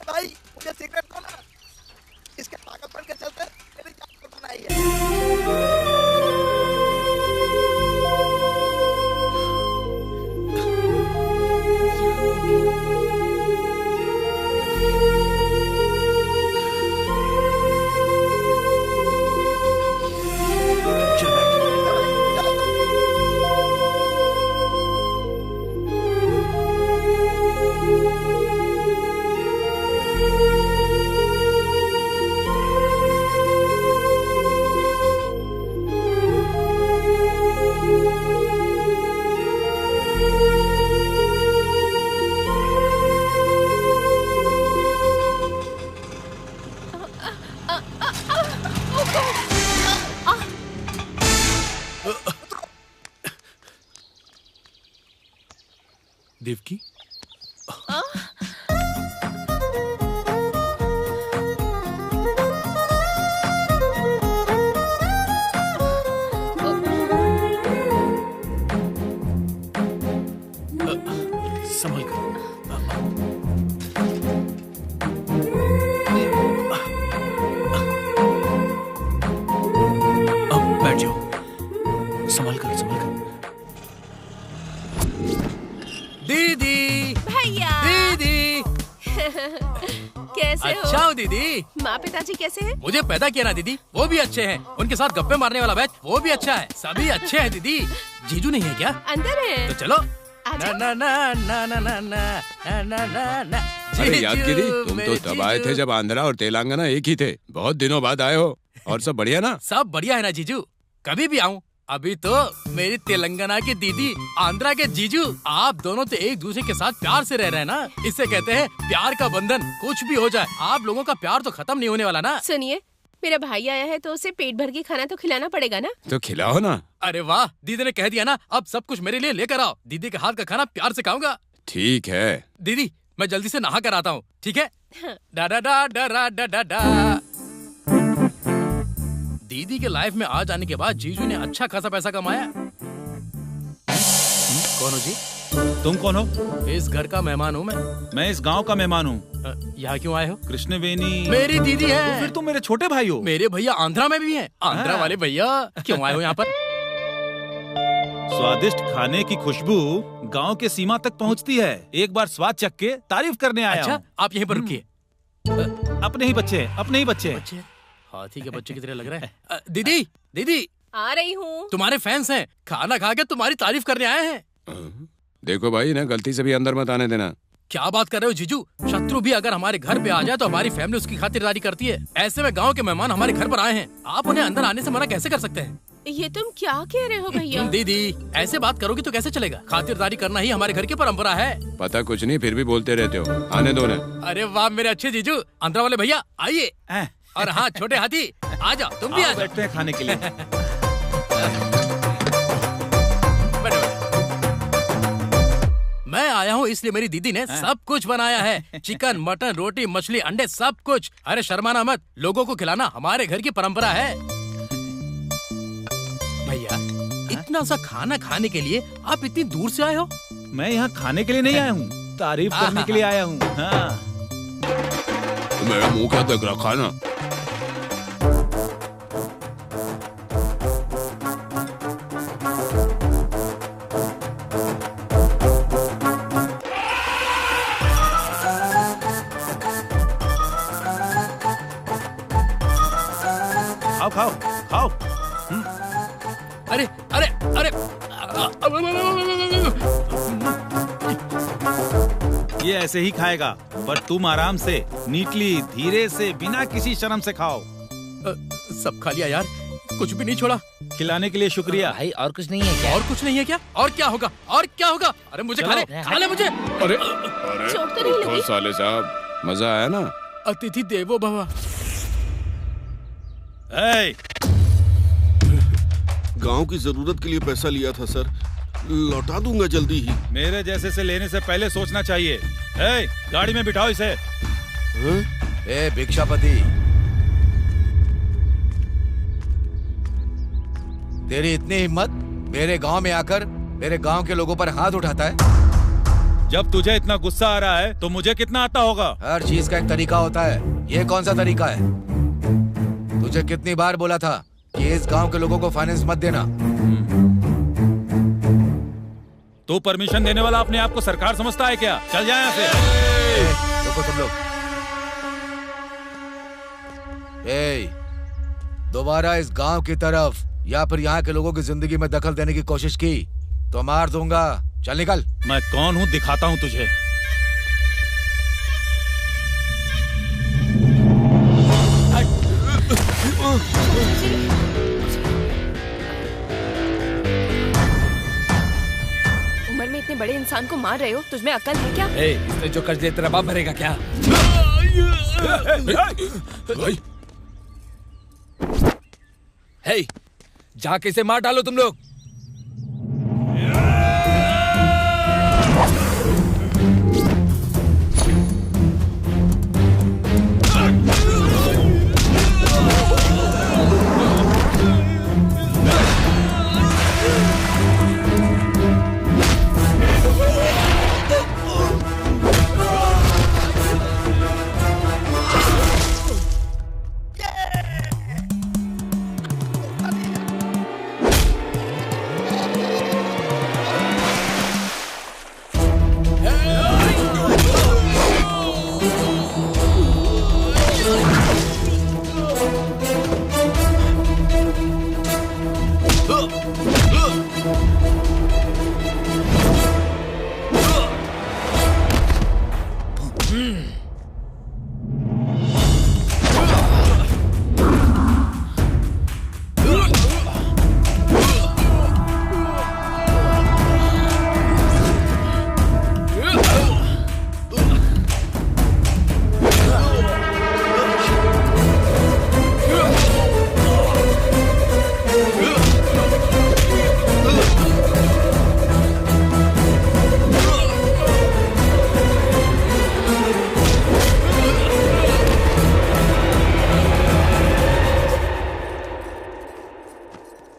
भाई मुझे सिगरेट दो ना, इसके पागलपन के चलते मेरी जान को बनाई है। देवकी, संभल कर। अब बैठ जाओ, संभल कर, संभल कर। दीदी, भैया, दीदी। कैसे अच्छा हो दीदी? माँ पिताजी कैसे हैं? मुझे पैदा किया ना दीदी, वो भी अच्छे हैं। उनके साथ गप्पे मारने वाला बैच, वो भी अच्छा है। सभी अच्छे हैं दीदी। जीजू नहीं है क्या? अंदर है। तो चलो। ना ना ना ना ना ना ना ना ना ना। अरे याद गिरी, तुम तो तब आए थे जब आंध्रा और तेलंगाना एक ही थे। बहुत दिनों बाद आए हो। और सब बढ़िया ना? सब बढ़िया है ना जीजू, कभी भी आऊँ। अभी तो मेरी तेलंगाना की दीदी, आंध्रा के जीजू, आप दोनों तो एक दूसरे के साथ प्यार से रह रहे हैं ना। इससे कहते हैं प्यार का बंधन। कुछ भी हो जाए, आप लोगों का प्यार तो खत्म नहीं होने वाला ना। सुनिए, मेरा भाई आया है तो उसे पेट भर के खाना तो खिलाना पड़ेगा ना। तो खिलाओ ना। अरे वाह, दीदी ने कह दिया ना, अब सब कुछ मेरे लिए लेकर आओ। दीदी के हाथ का खाना प्यार से खाऊंगा। ठीक है दीदी, मैं जल्दी से नहा कर आता हूँ, ठीक है? डा डा डा डा डा डा डा। दीदी के लाइफ में आ जाने के बाद जीजू ने अच्छा खासा पैसा कमाया। कौन हो जी? तुम कौन हो? इस घर का मेहमान हूँ मैं इस गांव का मेहमान हूँ। यहाँ क्यों आए हो? कृष्णवेणी मेरी दीदी है। तो फिर तुम मेरे छोटे भाई हो। मेरे भैया आंध्रा में भी हैं। आंध्रा वाले भैया, क्यों आए हो यहाँ पर? स्वादिष्ट खाने की खुशबू गांव के सीमा तक पहुँचती है। एक बार स्वाद चख के तारीफ करने आया हूँ। अच्छा, आप यहीं पर रुकिए। अपने ही बच्चे हैं, अपने ही बच्चे हैं। हाथी के बच्चे की तरह लग रहा है। दीदी, दीदी आ रही हूँ। तुम्हारे फैंस हैं, खाना खा के तुम्हारी तारीफ करने आए हैं। देखो भाई, ना गलती से भी अंदर मत आने देना। क्या बात कर रहे हो जीजू? शत्रु भी अगर हमारे घर पे आ जाए तो हमारी फैमिली उसकी खातिरदारी करती है। ऐसे में गांव के मेहमान हमारे घर पर आए हैं, आप उन्हें अंदर आने से मना कैसे कर सकते हैं? ये तुम क्या कह रहे हो भैया? दीदी ऐसे बात करोगी तो कैसे चलेगा? खातिरदारी करना ही हमारे घर की परंपरा है। पता कुछ नहीं फिर भी बोलते रहते हो। आने दो ना। अरे वाह मेरे अच्छे जीजू, अंदर वाले भैया आइए। और हाँ छोटे हाथी आ जाओ, तुम भी आ जाओ। बैठते हैं खाने के लिए। मैं आया हूँ इसलिए मेरी दीदी ने सब कुछ बनाया है। चिकन, मटन, रोटी, मछली, अंडे, सब कुछ। अरे शर्माना मत, लोगों को खिलाना हमारे घर की परंपरा है। भैया इतना सा खाना खाने के लिए आप इतनी दूर से आए हो? मैं यहाँ खाने के लिए नहीं आया हूँ, तारीफ करने के लिए आया हूँ। हाँ। मेरा मुंह क्या देख रखा ना। खाओ खाओ खाओ। अरे अरे अरे ये ऐसे ही खाएगा, पर तुम आराम से, नीटली, धीरे से, बिना किसी शर्म से खाओ। सब खा लिया यार, कुछ भी नहीं छोड़ा। खिलाने के लिए शुक्रिया। भाई और कुछ नहीं है क्या? और कुछ नहीं है क्या? और क्या होगा? और क्या होगा? अरे मुझे खा ले मुझे। अरे चोट तो नहीं लगी? साले साहब मजा आया ना? अतिथि देवो भव। गांव की जरूरत के लिए पैसा लिया था सर, लौटा दूंगा जल्दी ही। मेरे जैसे से लेने से पहले सोचना चाहिए। गाड़ी में बिठाओ इसे। ए भिक्षापति, तेरी इतनी हिम्मत मेरे गांव में आकर मेरे गांव के लोगों पर हाथ उठाता है? जब तुझे इतना गुस्सा आ रहा है तो मुझे कितना आता होगा? हर चीज का एक तरीका होता है, ये कौन सा तरीका है? तुझे कितनी बार बोला था कि इस गांव के लोगों को फाइनेंस मत देना। तू परमिशन देने वाला अपने आप को सरकार समझता है क्या? चल जाए यहाँ से। रुको तुम लोग। दोबारा इस गांव की तरफ या फिर यहाँ के लोगों की जिंदगी में दखल देने की कोशिश की तो मार दूंगा। चल निकल। मैं कौन हूँ दिखाता हूँ तुझे। उम्र में इतने बड़े इंसान को मार रहे हो, तुझमें अकल है क्या? इसने जो कर्ज तेरा बाप भरेगा क्या? जाके इसे मार डालो तुम लोग।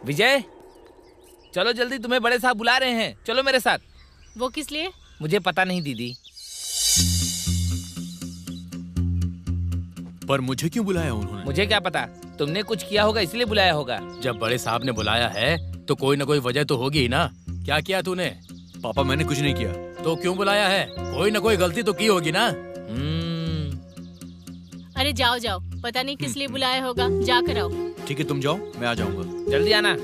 विजय, चलो जल्दी, तुम्हें बड़े साहब बुला रहे हैं। चलो मेरे साथ। वो किस लिए? मुझे पता नहीं दीदी। पर मुझे क्यों बुलाया उन्होंने? मुझे क्या पता, तुमने कुछ किया होगा इसलिए बुलाया होगा। जब बड़े साहब ने बुलाया है तो कोई ना कोई वजह तो होगी ही ना। क्या किया तूने? पापा मैंने कुछ नहीं किया। तो क्यों बुलाया है? कोई ना कोई गलती तो की होगी ना। अरे जाओ जाओ, पता नहीं किस लिए बुलाया होगा, जाकर आओ। ठीक है तुम जाओ, मैं आ जाऊंगा। जल्दी आना।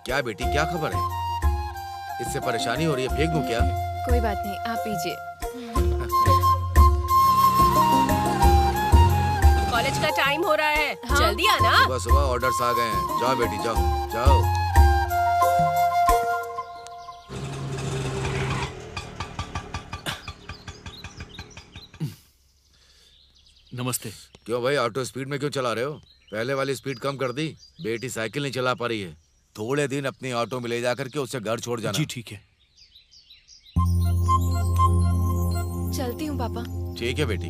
क्या क्या बेटी, क्या खबर है? इससे परेशानी हो रही है, फेंक दूं क्या? कोई बात नहीं, आप पीजिए। कॉलेज का टाइम हो रहा है, जल्दी आना। सुबह सुबह ऑर्डर्स आ गए हैं। जाओ बेटी जाओ जाओ। नमस्ते। क्यों भाई, ऑटो स्पीड में क्यों चला रहे हो? पहले वाली स्पीड कम कर दी। बेटी साइकिल नहीं चला पा रही है। थोड़े दिन अपनी ऑटो में ले जाकर के उससे घर छोड़ जाना। जी ठीक है। चलती हूँ पापा। ठीक है बेटी,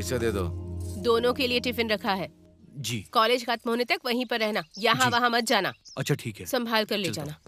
इसे दे दो। दोनों के लिए टिफिन रखा है। जी। कॉलेज खत्म होने तक वहीं पर रहना, यहाँ वहाँ मत जाना। अच्छा ठीक है। संभाल कर ले जाना।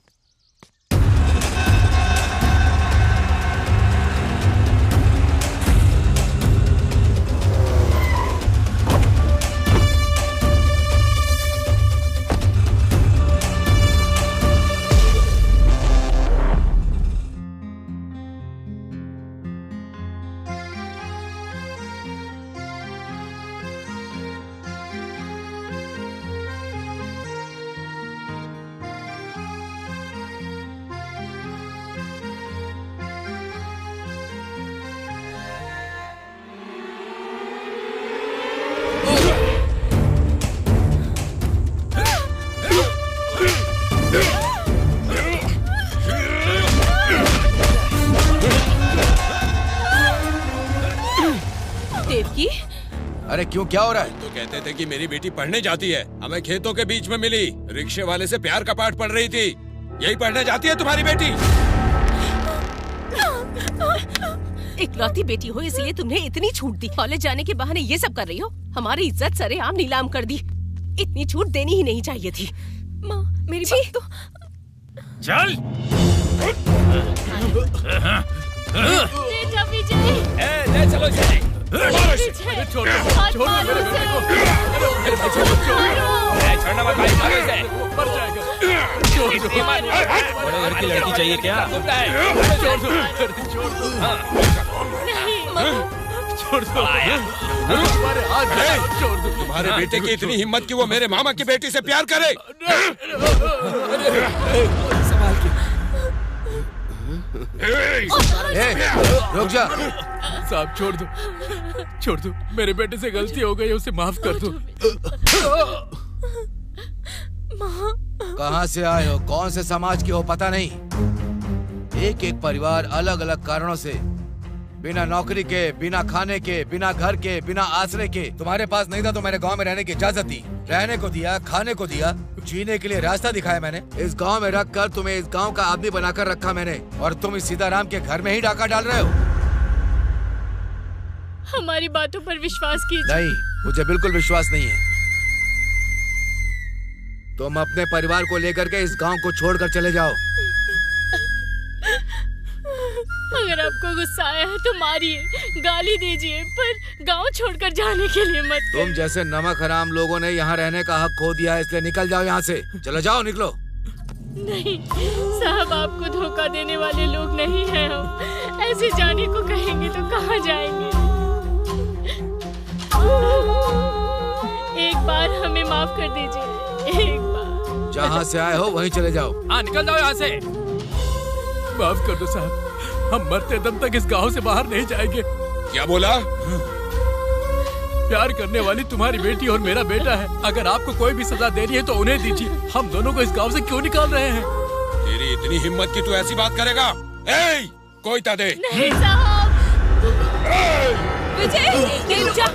अरे क्यों, क्या हो रहा है? तो कहते थे कि मेरी बेटी पढ़ने जाती है, हमें खेतों के बीच में मिली। रिक्शे वाले से प्यार का पाठ पढ़ रही थी। यही पढ़ने जाती है तुम्हारी बेटी? इकलौती बेटी हो इसलिए तुम्हें इतनी छूट दी। कॉलेज जाने के बहाने ये सब कर रही हो। हमारी इज्जत सरेआम नीलाम कर दी। इतनी छूट देनी ही नहीं चाहिए थी। माँ मेरी बात तो चल। ले चलो जल्दी। छोड़ मेरे बेटे को। छोड़ना मत भाई, मारो इसे। मर जाएगा। बड़े घर की लड़की चाहिए क्या? छोड़ दो। छोड़ दो। छोड़ दो। तुम्हारे बेटे की इतनी हिम्मत कि वो मेरे मामा की बेटी से प्यार करे? संभाल के। रुक जा। साहब छोड़ दो। मेरे बेटे से गलती हो गई, उसे माफ कर दो। कहाँ से आए हो, कौन से समाज के हो पता नहीं। एक एक परिवार अलग अलग कारणों से बिना नौकरी के, बिना खाने के, बिना घर के, बिना आश्रय के। तुम्हारे पास नहीं था तो मैंने गांव में रहने की इजाजत दी। रहने को दिया, खाने को दिया, जीने के लिए रास्ता दिखाया मैंने। इस गांव में रख कर तुम्हें इस गांव का आदमी बनाकर रखा मैंने, और तुम इस सीताराम के घर में ही डाका डाल रहे हो। हमारी बातों पर विश्वास कीजिए। नहीं, मुझे बिल्कुल विश्वास नहीं है। तुम अपने परिवार को लेकर के इस गांव को छोड़कर चले जाओ। अगर आपको गुस्सा आया है तो मारिए, गाली दीजिए, पर गांव छोड़कर जाने के लिए मत तुम जैसे नमक हराम लोगों ने यहाँ रहने का हक खो दिया है, इसलिए निकल जाओ यहाँ से। चलो जाओ, निकलो। नहीं साहब, आपको धोखा देने वाले लोग नहीं हैं हम। ऐसे जाने को कहेंगे तो कहाँ जाएंगे। एक बार हमें माफ कर दीजिए, एक बार। जहाँ से आए हो वहीं चले जाओ। हाँ निकल जाओ यहाँ से। माफ कर दो साहब, हम मरते दम तक इस गांव से बाहर नहीं जाएंगे। क्या बोला? प्यार करने वाली तुम्हारी बेटी और मेरा बेटा है। अगर आपको कोई भी सजा देनी है तो उन्हें दीजिए। हम दोनों को इस गांव से क्यों निकाल रहे हैं? तेरी इतनी हिम्मत कि तू ऐसी बात करेगा? ए, कोई ता दे। नहीं साहब। विजय, रुक जा।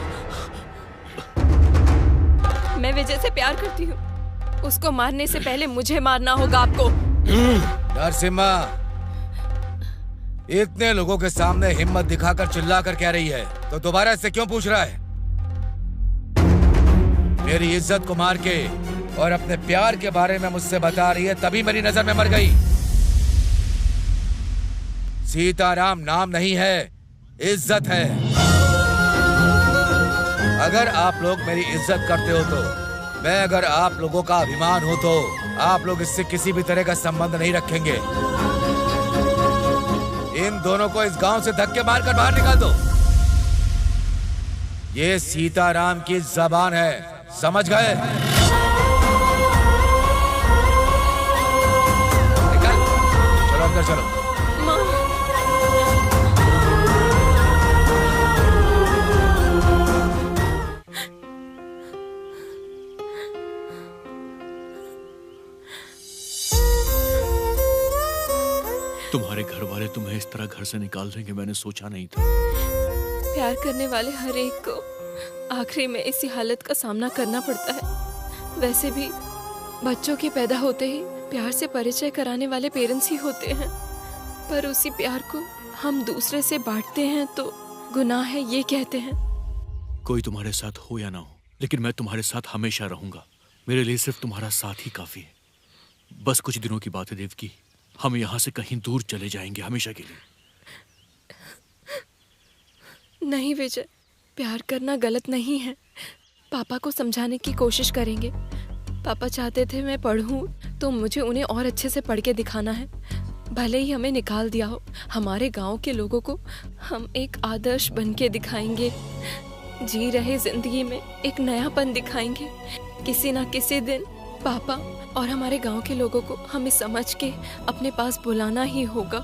मैं विजय से प्यार करती हूँ। उसको मारने से पहले मुझे मारना होगा आपको। नरसिम्हा, इतने लोगों के सामने हिम्मत दिखाकर चिल्लाकर कह रही है, तो दोबारा इससे क्यों पूछ रहा है? मेरी इज्जत को मार के और अपने प्यार के बारे में मुझसे बता रही है, तभी मेरी नजर में मर गई। सीताराम नाम नहीं है, इज्जत है। अगर आप लोग मेरी इज्जत करते हो तो, मैं अगर आप लोगों का अभिमान हो तो, आप लोग इससे किसी भी तरह का संबंध नहीं रखेंगे। इन दोनों को इस गांव से धक्के मारकर बाहर निकाल दो। ये सीताराम की जबान है, समझ गए? चलो। तुम्हारे घर वाले तुम्हें इस तरह घर से निकाल देंगे मैंने सोचा नहीं था। प्यार करने वाले हर एक को आखिरी में इसी हालत का सामना करना पड़ता है। वैसे भी बच्चों के पैदा होते ही प्यार से परिचय कराने वाले पेरेंट्स ही होते हैं, पर उसी प्यार को हम दूसरे से बांटते हैं तो गुनाह है ये कहते हैं। कोई तुम्हारे साथ हो या ना हो, लेकिन मैं तुम्हारे साथ हमेशा रहूंगा। मेरे लिए सिर्फ तुम्हारा साथ ही काफी है। बस कुछ दिनों की बात है देवकी, हम यहाँ से कहीं दूर चले जाएंगे हमेशा के लिए। नहीं विजय, प्यार करना गलत नहीं है। पापा को समझाने की कोशिश करेंगे। पापा चाहते थे मैं पढ़ूं तो मुझे उन्हें और अच्छे से पढ़ के दिखाना है। भले ही हमें निकाल दिया हो, हमारे गांव के लोगों को हम एक आदर्श बन के दिखाएंगे। जी रहे जिंदगी में एक नयापन दिखाएंगे। किसी ना किसी दिन पापा और हमारे गांव के लोगों को हमें समझ के अपने पास बुलाना ही होगा।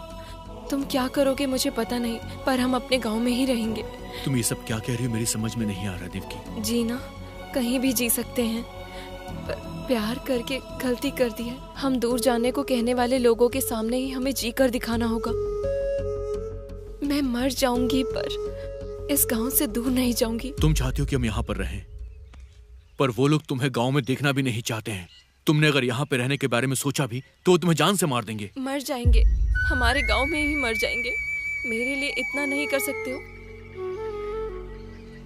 तुम क्या करोगे मुझे पता नहीं, पर हम अपने गांव में ही रहेंगे। तुम ये सब क्या कह रही हो, मेरी समझ में नहीं आ रहा देवकी। जीना कहीं भी जी सकते हैं, पर प्यार करके गलती कर दी है। हम दूर जाने को कहने वाले लोगों के सामने ही हमें जी कर दिखाना होगा। मैं मर जाऊंगी पर इस गांव से दूर नहीं जाऊंगी। तुम चाहती हो कि हम यहाँ पर रहें, पर वो लोग तुम्हें गांव में देखना भी नहीं चाहते हैं। तुमने अगर यहाँ पे रहने के बारे में सोचा भी तो तुम्हें जान से मार देंगे। मर जाएंगे, हमारे गांव में ही मर जाएंगे। मेरे लिए इतना नहीं कर सकते हो?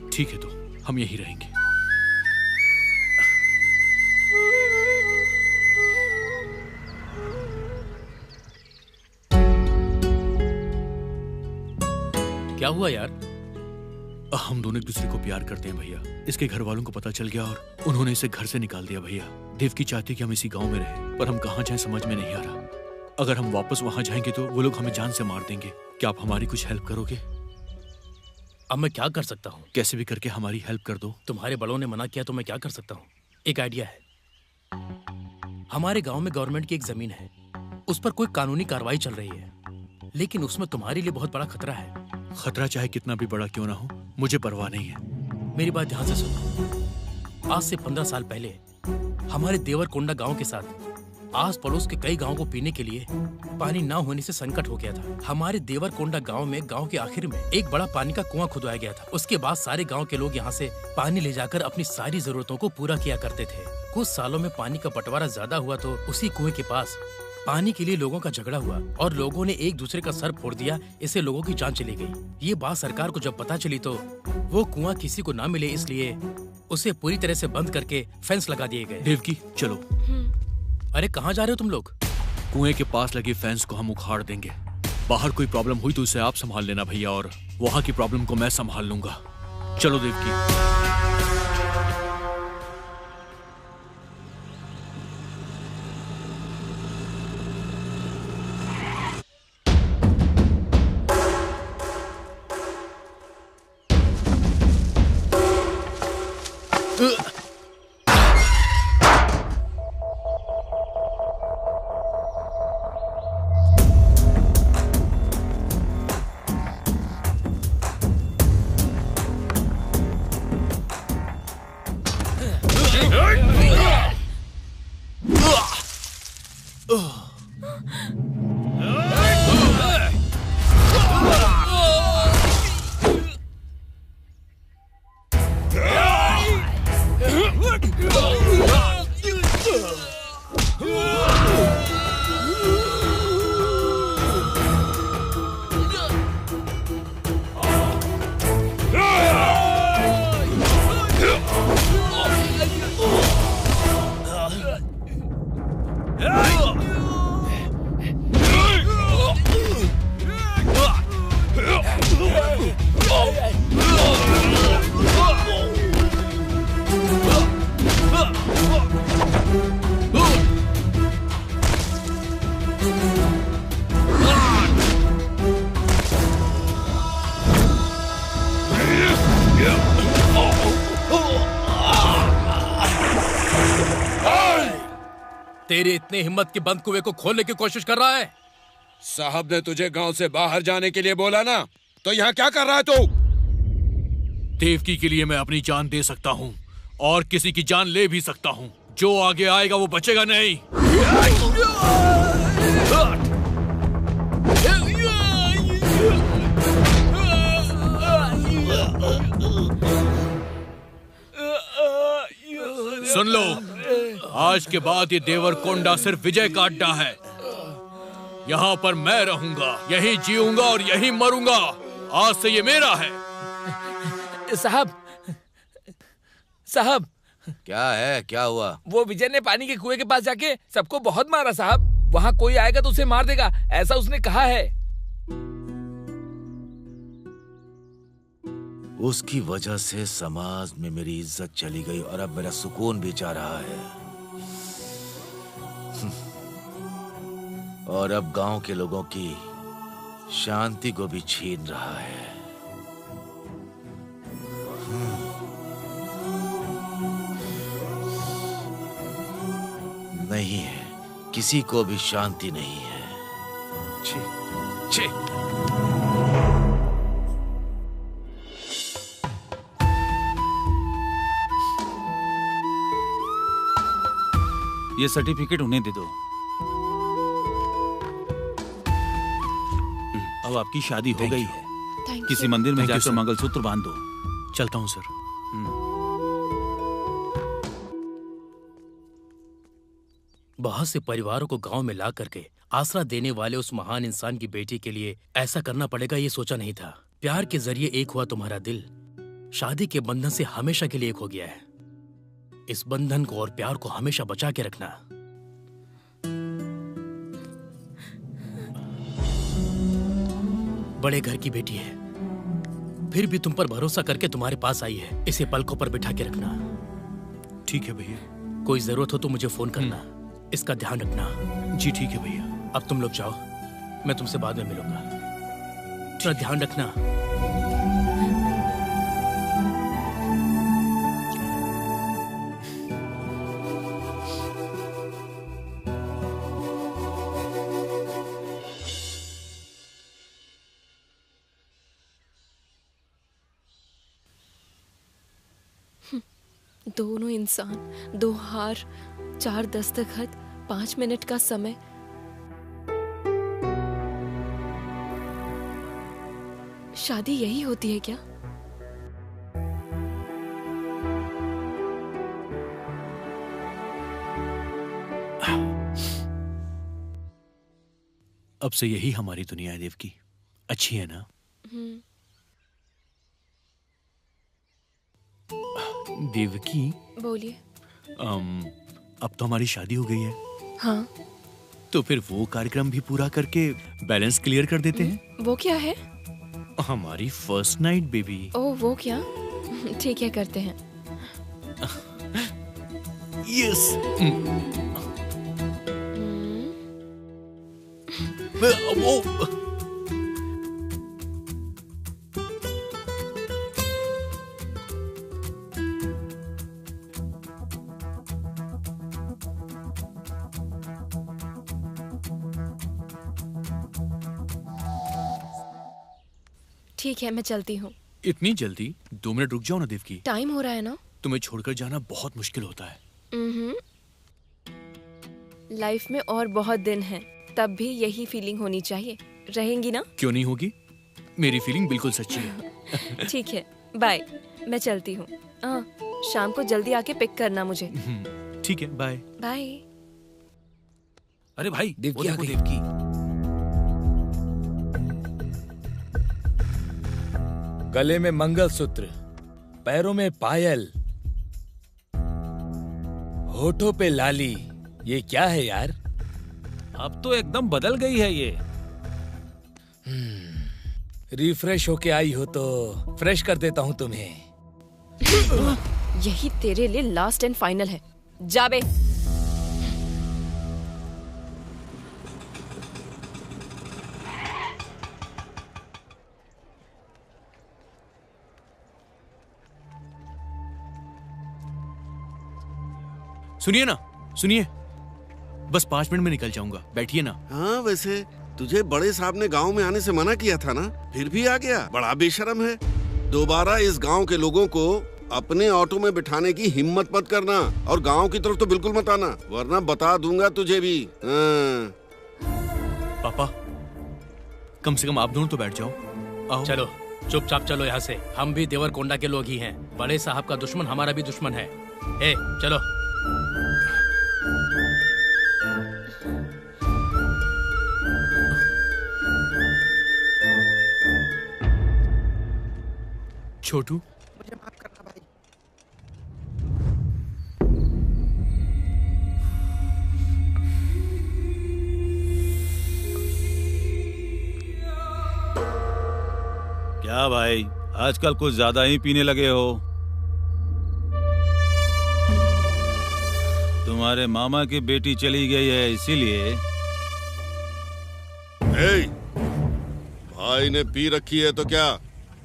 ठीक है तो हम यहीं रहेंगे। क्या हुआ यार? हम दोनों एक दूसरे को प्यार करते हैं भैया। इसके घर वालों को पता चल गया और उन्होंने इसे घर से निकाल दिया भैया। देवकी चाहती कि हम इसी गांव में रहें, पर हम कहाँ जाएं समझ में नहीं आ रहा। अगर हम वापस वहां जाएंगे तो वो लोग हमें जान से मार देंगे। क्या आप हमारी कुछ हेल्प करोगे? अब मैं क्या कर सकता हूँ? कैसे भी करके हमारी हेल्प कर दो। तुम्हारे बड़ों ने मना किया तो मैं क्या कर सकता हूँ? एक आइडिया है। हमारे गांव में गवर्नमेंट की एक जमीन है, उस पर कोई कानूनी कार्रवाई चल रही है, लेकिन उसमें तुम्हारे लिए बहुत बड़ा खतरा है। खतरा चाहे कितना भी बड़ा क्यों ना हो, मुझे परवाह नहीं है। मेरी बात ध्यान से सुनो। आज से 15 साल पहले हमारे देवरकोंडा गांव के साथ आस पड़ोस के कई गांवों को पीने के लिए पानी ना होने से संकट हो गया था। हमारे देवरकोंडा गांव में गांव के आखिर में एक बड़ा पानी का कुआं खुदवाया गया था। उसके बाद सारे गांव के लोग यहां से पानी ले जाकर अपनी सारी जरूरतों को पूरा किया करते थे। कुछ सालों में पानी का बंटवारा ज्यादा हुआ तो उसी कुएं के पास पानी के लिए लोगों का झगड़ा हुआ और लोगों ने एक दूसरे का सर फोड़ दिया। इससे लोगों की जान चली गई। ये बात सरकार को जब पता चली तो वो कुआं किसी को ना मिले इसलिए उसे पूरी तरह से बंद करके फेंस लगा दिए गए। देवकी चलो। अरे कहाँ जा रहे हो तुम लोग? कुएं के पास लगे फेंस को हम उखाड़ देंगे। बाहर कोई प्रॉब्लम हुई तो उसे आप संभाल लेना भैया, और वहाँ की प्रॉब्लम को मैं संभाल लूंगा। चलो देवकी। तेरे इतने हिम्मत के बंद कुएं को खोलने की कोशिश कर रहा है? साहब ने तुझे गांव से बाहर जाने के लिए बोला ना, तो यहाँ क्या कर रहा है तू? देवकी के लिए मैं अपनी जान दे सकता हूँ और किसी की जान ले भी सकता हूँ। जो आगे आएगा वो बचेगा नहीं। सुन लो, आज के बाद ये देवरकोंडा सिर्फ विजय का अड्डा है। यहाँ पर मैं रहूंगा, यहीं जीऊंगा और यहीं मरूंगा। आज से ये मेरा है। साहब, साहब। क्या है? क्या हुआ? वो विजय ने पानी के कुएं के पास जाके सबको बहुत मारा साहब। वहाँ कोई आएगा तो उसे मार देगा, ऐसा उसने कहा है। उसकी वजह से समाज में मेरी इज्जत चली गई और अब मेरा सुकून भी जा रहा है। और अब गांव के लोगों की शांति को भी छीन रहा है। नहीं है, किसी को भी शांति नहीं है। छी, छी। ये सर्टिफिकेट उन्हें दे दो। अब आपकी शादी हो गई है। किसी मंदिर में जाकर मंगलसूत्र बांध दो। चलता हूँ सर। बहुत से परिवारों को गांव में ला करके आसरा देने वाले उस महान इंसान की बेटी के लिए ऐसा करना पड़ेगा, ये सोचा नहीं था। प्यार के जरिए एक हुआ तुम्हारा दिल, शादी के बंधन से हमेशा के लिए एक हो गया है। इस बंधन को और प्यार को हमेशा बचा के रखना। बड़े घर की बेटी है, फिर भी तुम पर भरोसा करके तुम्हारे पास आई है। इसे पलकों पर बिठा के रखना। ठीक है भैया। कोई जरूरत हो तो मुझे फोन करना। इसका ध्यान रखना। जी ठीक है भैया। अब तुम लोग जाओ, मैं तुमसे बाद में मिलूंगा। थोड़ा ध्यान रखना। दोनों इंसान, 2 हार, 4 दस्तखत, 5 मिनट का समय। शादी यही होती है क्या? अब से यही हमारी दुनिया है देवकी। अच्छी है ना? देवकी बोलिए। अब तो हमारी शादी हो गई है। हाँ। तो फिर वो कार्यक्रम भी पूरा करके बैलेंस क्लियर कर देते हैं। वो क्या है? हमारी फर्स्ट नाइट बेबी। ओह वो क्या? ठीक है, करते हैं। यस। ठीक है, मैं चलती हूँ। इतनी जल्दी? 2 मिनट रुक जाओ ना देवकी। टाइम हो रहा है ना। तुम्हें छोड़कर जाना बहुत मुश्किल होता है। लाइफ में और बहुत दिन हैं, तब भी यही फीलिंग होनी चाहिए। रहेंगी ना? क्यों नहीं होगी? मेरी फीलिंग बिल्कुल सच्ची है। ठीक है, बाय। मैं चलती हूँ। शाम को जल्दी आके पिक करना मुझे। ठीक है, बाय। बाय। अरे भाई, देवकी आ गई। देवकी। गले में मंगलसूत्र, पैरों में पायल, होठों पे लाली। ये क्या है यार? अब तो एकदम बदल गई है ये। रिफ्रेश होके आई हो तो फ्रेश कर देता हूँ तुम्हें। यही तेरे लिए लास्ट एंड फाइनल है। जा बे। सुनिए ना, सुनिए। बस 5 मिनट में निकल जाऊंगा, बैठिए ना। हाँ, वैसे तुझे बड़े साहब ने गांव में आने से मना किया था ना, फिर भी आ गया। बड़ा बेशर्म है। दोबारा इस गांव के लोगों को अपने ऑटो में बिठाने की हिम्मत मत करना, और गांव की तरफ तो बिल्कुल मत आना, वरना बता दूंगा तुझे भी। पापा, कम से कम आप दोनों तो बैठ जाओ। आओ। चलो चुपचाप चलो यहाँ से। हम भी देवरकोंडा के लोग ही हैं। बड़े साहब का दुश्मन हमारा भी दुश्मन है। ए, चलो। छोटू, मुझे माफ करना भाई। क्या भाई, आजकल कुछ ज्यादा ही पीने लगे हो। तुम्हारे मामा की बेटी चली गई है इसीलिए। भाई ने पी रखी है तो क्या,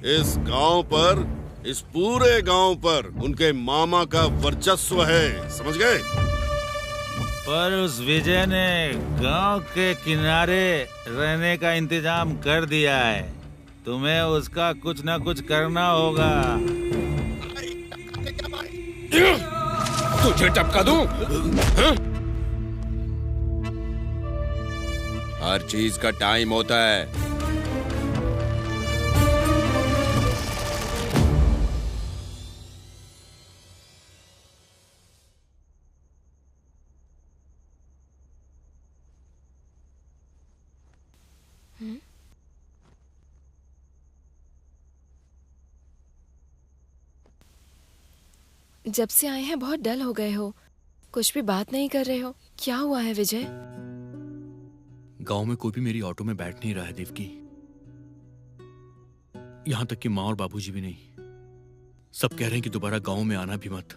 इस गांव पर, इस पूरे गांव पर उनके मामा का वर्चस्व है, समझ गए? पर उस विजय ने गांव के किनारे रहने का इंतजाम कर दिया है। तुम्हें उसका कुछ ना कुछ करना होगा। तुझे टपका दूं? हर चीज का टाइम होता है। जब से आए हैं बहुत डल हो गए हो, कुछ भी बात नहीं कर रहे हो। क्या हुआ है विजय? गांव में कोई भी मेरी ऑटो में बैठ नहीं रहा है देवकी। यहां तक कि माँ और बाबूजी भी नहीं। सब कह रहे हैं कि दोबारा गांव में आना भी मत।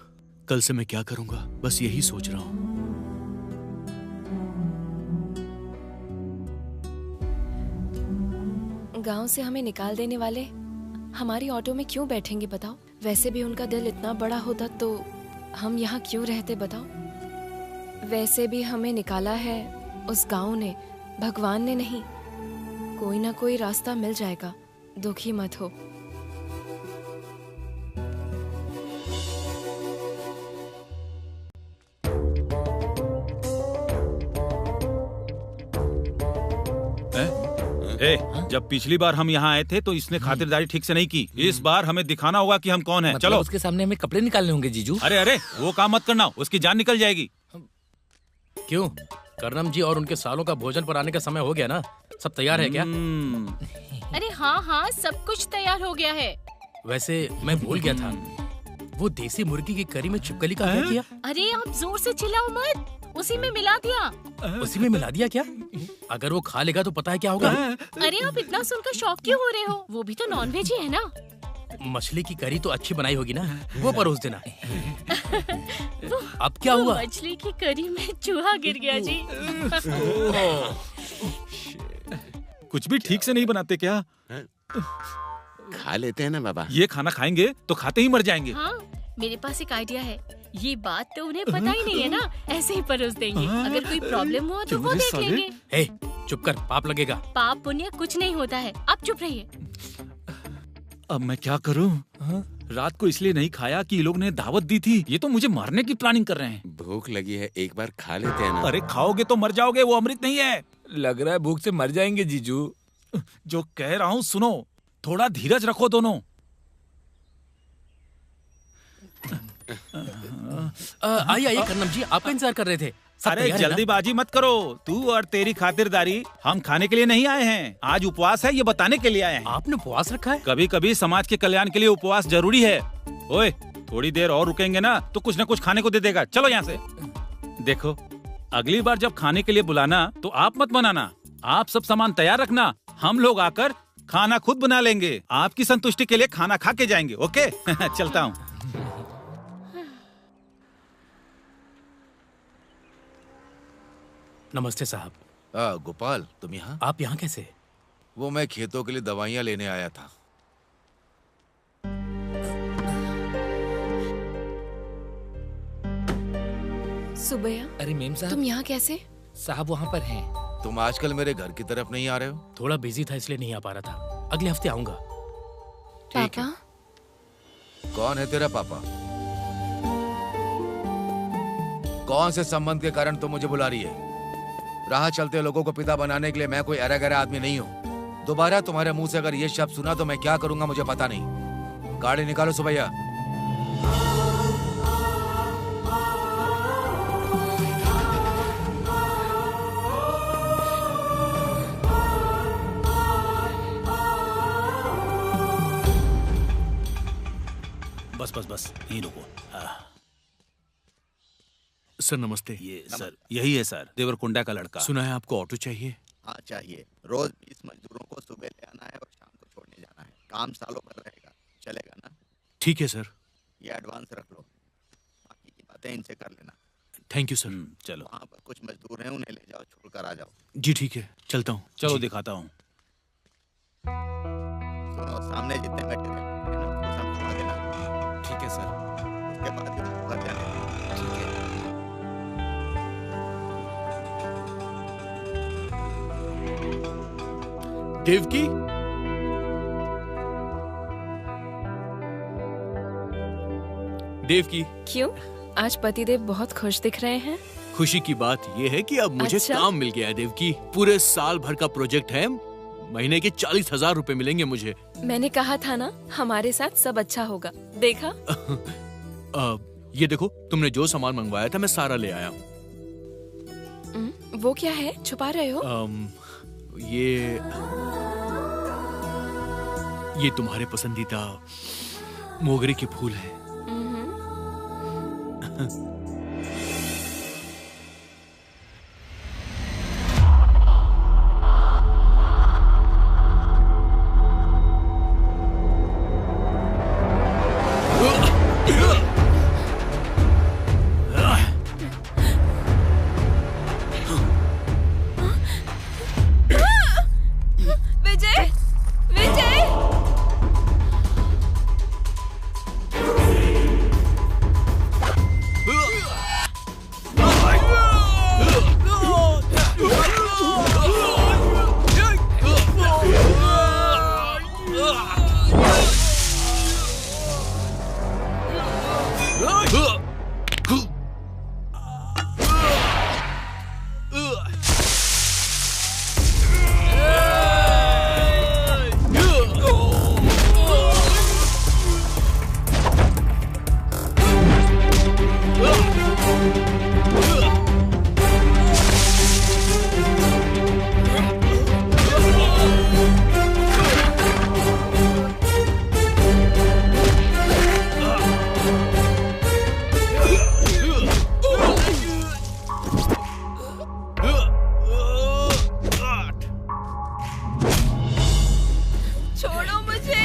कल से मैं क्या करूंगा, बस यही सोच रहा हूं। गांव से हमें निकाल देने वाले हमारी ऑटो में क्यों बैठेंगे बताओ? वैसे भी उनका दिल इतना बड़ा होता तो हम यहाँ क्यों रहते बताओ? वैसे भी हमें निकाला है उस गांव ने, भगवान ने नहीं। कोई ना कोई रास्ता मिल जाएगा, दुखी मत हो। जब पिछली बार हम यहाँ आए थे तो इसने खातिरदारी ठीक से नहीं की। इस बार हमें दिखाना होगा कि हम कौन हैं। चलो। उसके सामने हमें कपड़े निकालने होंगे जीजू। अरे अरे, वो काम मत करना, उसकी जान निकल जाएगी। क्यों? करनम जी और उनके सालों का भोजन पर आने का समय हो गया ना? सब तैयार है क्या? अरे हाँ हाँ, सब कुछ तैयार हो गया है। वैसे मैं भूल गया था, वो देसी मुर्गी की करी में छिपकली का क्या किया? अरे आप जोर से चिल्लाओ मत, उसी में मिला दिया। उसी में मिला दिया क्या? अगर वो खा लेगा तो पता है क्या होगा? अरे आप इतना सुनकर शौक क्यों हो रहे हो? वो भी तो नॉनवेज ही है ना। मछली की करी तो अच्छी बनाई होगी ना, वो परोस देना। अब क्या हुआ? मछली की करी में चूहा गिर गया जी। कुछ भी ठीक से नहीं बनाते क्या? खा लेते हैं ना बाबा। ये खाना खाएंगे तो खाते ही मर जाएंगे। हाँ, मेरे पास एक आइडिया है। ये बात तो उन्हें पता ही नहीं है ना, ऐसे ही परोस देंगे। अगर कोई प्रॉब्लम हुआ तो वो देख लेंगे। हे, चुप कर, पाप लगेगा। पाप पुण्य कुछ नहीं होता है, आप चुप रहिए। अब मैं क्या करूं? रात को इसलिए नहीं खाया कि ये लोग ने दावत दी थी। ये तो मुझे मारने की प्लानिंग कर रहे हैं। भूख लगी है, एक बार खा लेते हैं ना। अरे खाओगे तो मर जाओगे, वो अमृत नहीं है। लग रहा है भूख से मर जाएंगे जीजू। जो कह रहा हूँ सुनो, थोड़ा धीरज रखो दोनों। आइए आइए करनम जी, आपका इंतजार कर रहे थे। अरे जल्दीबाजी मत करो, तू और तेरी खातिरदारी। हम खाने के लिए नहीं आए हैं, आज उपवास है, ये बताने के लिए आए हैं। आपने उपवास रखा है? कभी कभी समाज के कल्याण के लिए उपवास जरूरी है। ओए, थोड़ी देर और रुकेंगे ना तो कुछ न कुछ खाने को दे देगा। चलो यहाँ से। देखो, अगली बार जब खाने के लिए बुलाना तो आप मत बनाना, आप सब सामान तैयार रखना। हम लोग आकर खाना खुद बना लेंगे। आपकी संतुष्टि के लिए खाना खा के जाएंगे। ओके? चलता हूँ। नमस्ते साहब। गोपाल, तुम यहाँ? आप यहाँ कैसे? वो मैं खेतों के लिए दवाइयाँ लेने आया था। सुबैया, अरे मेम साहब, तुम यहाँ कैसे? साहब वहाँ पर हैं। तुम आजकल मेरे घर की तरफ नहीं आ रहे हो? थोड़ा बिजी था इसलिए नहीं आ पा रहा था। अगले हफ्ते आऊंगा। ठीक है। कौन है तेरा पापा? कौन से संबंध के कारण तुम मुझे बुला रही है? राह चलते लोगों को पिता बनाने के लिए मैं कोई अरा गरा आदमी नहीं हूँ। दोबारा तुम्हारे मुंह से अगर ये शब्द सुना तो मैं क्या करूंगा मुझे पता नहीं। गाड़ी निकालो सुबैया। बस यहीं रुको। सर नमस्ते। ये सर यही है सर, देवरकोंडा का लड़का। सुना है आपको ऑटो चाहिए? हाँ चाहिए। रोज 20 मजदूरों को सुबह ले आना है और शाम को छोड़ने जाना है। काम सालों भर रहेगा, चलेगा ना? ठीक है सर। ये एडवांस रख लो, बाकी की बातें इनसे कर लेना। Thank you sir. चलो। वहाँ पर कुछ मजदूर हैं, उन्हें ले जाओ, छोड़कर आ जाओ। जी ठीक है, चलता हूँ। चलो दिखाता हूँ। सुनो, सामने जितने मटेरियल है ना वो सब दिखा देना। ठीक है सर। उसके बाद घर जाने देना। ठीक है। देवकी, देवकी। क्यों? आज पतिदेव बहुत खुश दिख रहे हैं। खुशी की बात यह है कि अब मुझे अच्छा? काम मिल गया है देवकी। पूरे साल भर का प्रोजेक्ट है, महीने के 40,000 रुपए मिलेंगे मुझे। मैंने कहा था ना, हमारे साथ सब अच्छा होगा। देखा? ये देखो, तुमने जो सामान मंगवाया था मैं सारा ले आया हूँ। वो क्या है? छुपा रहे हो? ये तुम्हारे पसंदीदा मोगरे के फूल हैं। विजय! विजय! छोड़ो मुझे!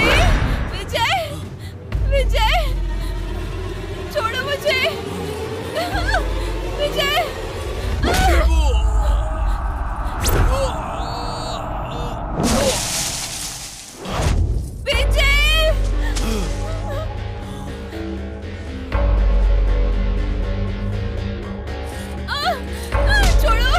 विजय! विजय! छोड़ो मुझे! विजय! विजय! छोड़ो!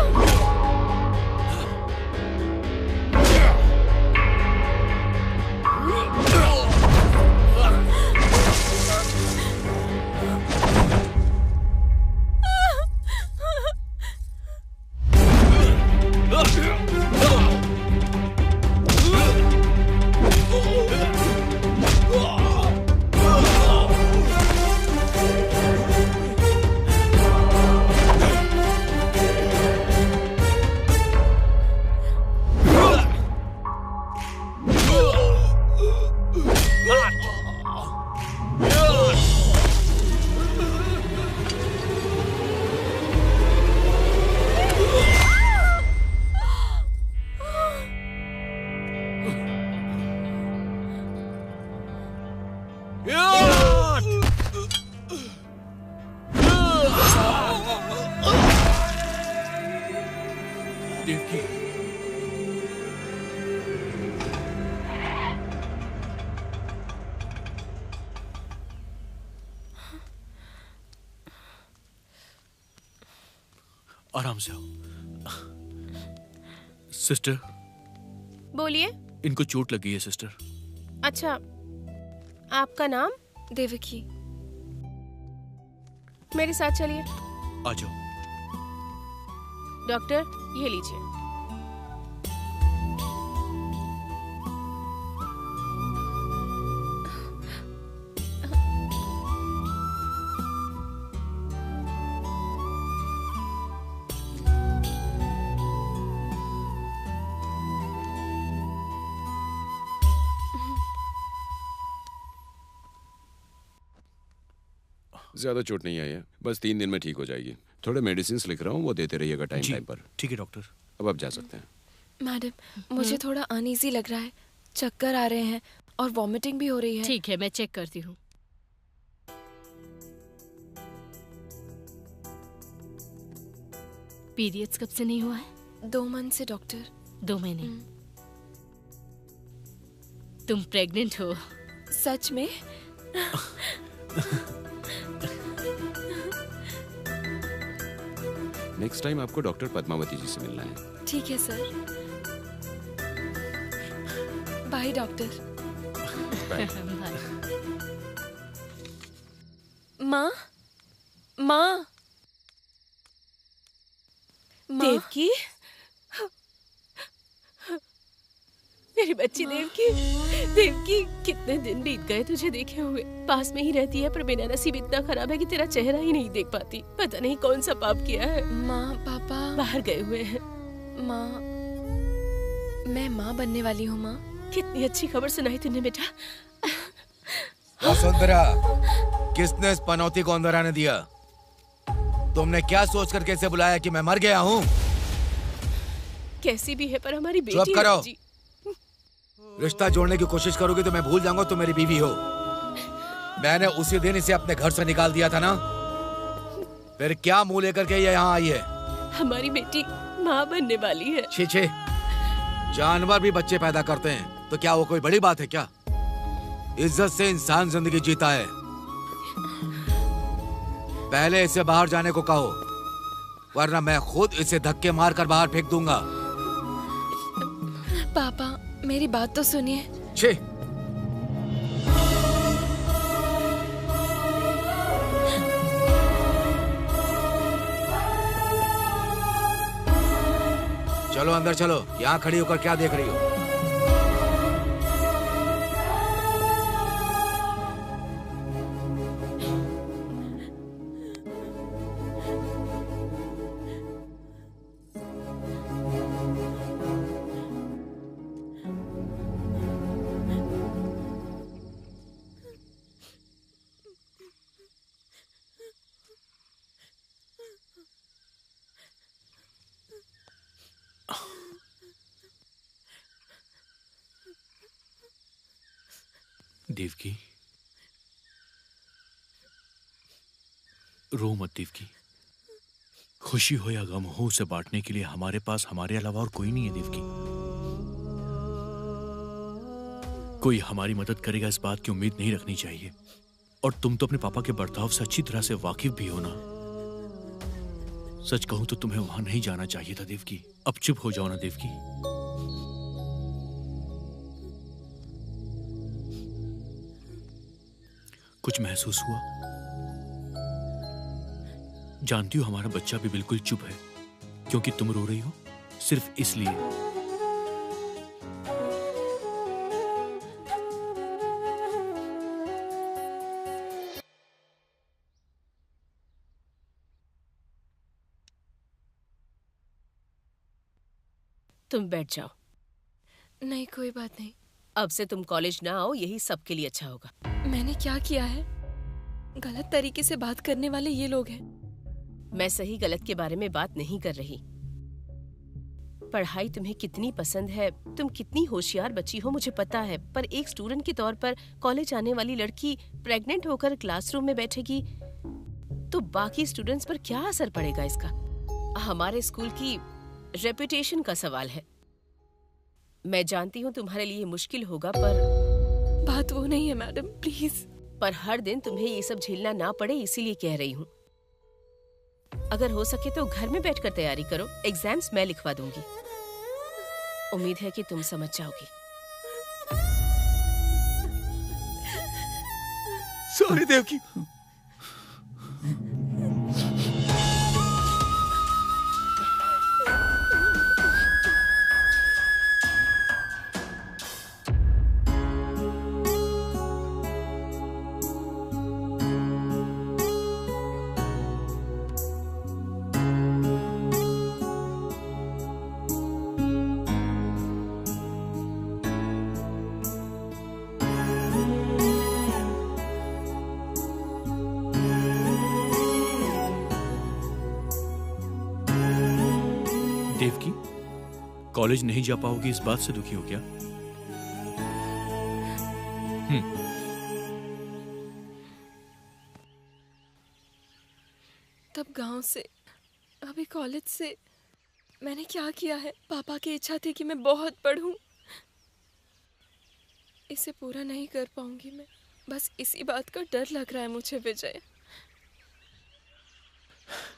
देवकी, आराम से हो। सिस्टर, बोलिए। इनको चोट लगी है सिस्टर। अच्छा, आपका नाम? देवकी। मेरे साथ चलिए। आ जाओ। डॉक्टर, ये लीजिए। ज्यादा चोट नहीं आई है, बस 3 दिन में ठीक हो जाएगी। थोड़े मेडिसिन लिख रहा हूँ, वो देते रहिएगा टाइम टाइम पर। ठीक है डॉक्टर। अब आप जा सकते हैं। मैडम, मुझे थोड़ा अनईजी लग रहा है, चक्कर आ रहे हैं और वॉमिटिंग भी हो रही है। ठीक है, मैं चेक करती हूँ। पीरियड्स कब से नहीं हुआ है? 2 मंथ से डॉक्टर। 2 महीने। तुम प्रेग्नेंट हो? सच में? नेक्स्ट टाइम आपको डॉक्टर पद्मावती जी से मिलना है। ठीक है सर। By doctor. बाय। माँ, माँ, देवकी, मेरी बच्ची देवकी। देवकी, कितने दिन बीत गए तुझे देखे हुए। पास में ही रहती है, पर मेरा नसीब इतना खराब है कि तेरा चेहरा ही नहीं देख पाती। पता नहीं कौन सा पाप किया है। माँ, पापा बाहर गए हुए हैं। माँ, मैं माँ बनने वाली हूँ। माँ, कितनी अच्छी खबर सुनाई तूने बेटा। वसुंधरा, किसने इस पनौती को अंदर आने दिया? तुमने क्या सोच कर कैसे बुलाया कि मैं मर गया हूँ? कैसी भी है पर हमारी बेटी। चुप करो। है जी। रिश्ता जोड़ने की कोशिश करोगी तो मैं भूल जाऊंगा तुम मेरी बीवी हो। मैंने उसी दिन इसे अपने घर से निकाल दिया था ना। फिर क्या मुंह लेकर के ये यहाँ आई है? हमारी बेटी माँ बनने वाली है। छी छी, जानवर भी बच्चे पैदा करते हैं तो क्या वो कोई बड़ी बात है क्या? इज्जत से इंसान जिंदगी जीता है। पहले इसे बाहर जाने को कहो, वरना मैं खुद इसे धक्के मार कर बाहर फेंक दूंगा। पापा, मेरी बात तो सुनिए। छी, चलो अंदर चलो। यहाँ खड़ी होकर क्या देख रही हो? देवकी, रो मत देवकी। खुशी हो या गम हो, उसे बांटने के लिए हमारे पास हमारे अलावा और कोई नहीं है देवकी। कोई हमारी मदद करेगा इस बात की उम्मीद नहीं रखनी चाहिए। और तुम तो अपने पापा के बर्ताव से अच्छी तरह से वाकिफ भी हो ना। सच कहूं तो तुम्हें वहां नहीं जाना चाहिए था देवकी। अब चुप हो जाओ ना देवकी। कुछ महसूस हुआ? जानती हो हमारा बच्चा भी बिल्कुल चुप है, क्योंकि तुम रो रही हो, सिर्फ इसलिए। तुम बैठ जाओ। नहीं, कोई बात नहीं। अब से तुम कॉलेज ना आओ, यही सबके लिए अच्छा होगा। मैंने क्या किया है? गलत तरीके से बात करने वाले ये लोग हैं। मैं सही गलत के बारे में बात नहीं कर रही। पढ़ाई तुम्हें कितनी पसंद है, तुम कितनी होशियार बच्ची हो मुझे पता है, पर एक स्टूडेंट के तौर पर कॉलेज आने वाली लड़की प्रेग्नेंट होकर क्लासरूम में बैठेगी तो बाकी स्टूडेंट्स पर क्या असर पड़ेगा इसका? हमारे स्कूल की रेपुटेशन का सवाल है। मैं जानती हूँ तुम्हारे लिए मुश्किल होगा, पर बात वो नहीं है मैडम, प्लीज। पर हर दिन तुम्हें ये सब झेलना ना पड़े इसीलिए कह रही हूँ। अगर हो सके तो घर में बैठकर तैयारी करो, एग्जाम्स मैं लिखवा दूंगी। उम्मीद है कि तुम समझ जाओगी। सॉरी देवकी। देवकी, कॉलेज नहीं जा पाओगी इस बात से दुखी हो क्या? तब गांव से, अभी कॉलेज से मैंने क्या किया है? पापा की इच्छा थी कि मैं बहुत पढ़ूं। इसे पूरा नहीं कर पाऊंगी मैं। बस इसी बात का डर लग रहा है मुझे विजय।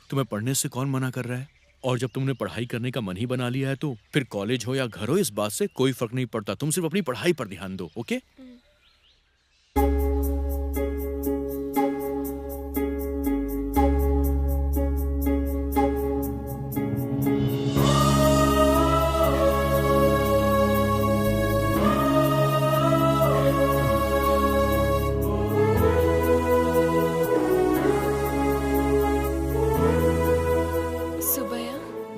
तुम्हें पढ़ने से कौन मना कर रहा है? और जब तुमने पढ़ाई करने का मन ही बना लिया है तो फिर कॉलेज हो या घर हो, इस बात से कोई फर्क नहीं पड़ता। तुम सिर्फ अपनी पढ़ाई पर ध्यान दो, ओके?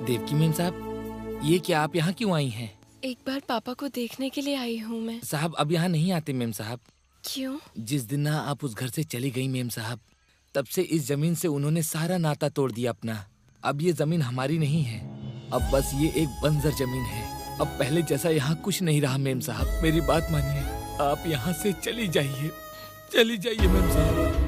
देवकी मैम साहब, ये क्या आप यहाँ क्यों आई हैं? एक बार पापा को देखने के लिए आई हूँ मैं। साहब अब यहाँ नहीं आते मैम साहब। क्यों? जिस दिन ना आप उस घर से चली गई मैम साहब, तब से इस जमीन से उन्होंने सारा नाता तोड़ दिया अपना। अब ये जमीन हमारी नहीं है, अब बस ये एक बंजर जमीन है। अब पहले जैसा यहाँ कुछ नहीं रहा मैम साहब। मेरी बात मानिए, आप यहाँ से चली जाइए, चली जाइए मैम साहब।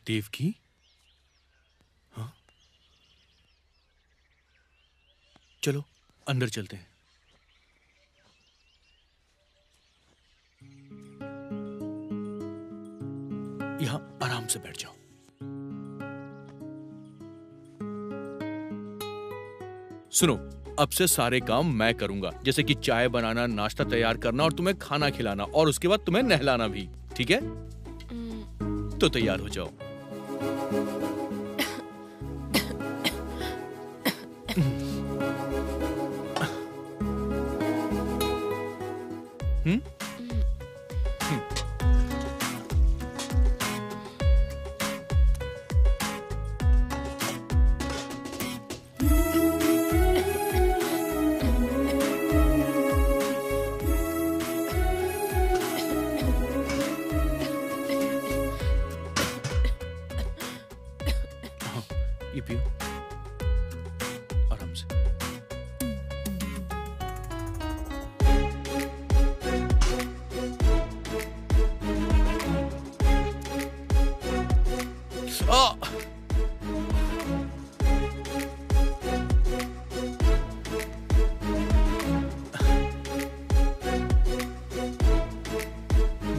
देवकी? हाँ? चलो अंदर चलते हैं। यहां आराम से बैठ जाओ। सुनो, अब से सारे काम मैं करूंगा, जैसे कि चाय बनाना, नाश्ता तैयार करना और तुम्हें खाना खिलाना, और उसके बाद तुम्हें नहलाना भी, ठीक है? तो तैयार हो जाओ। ये पियो आराम से।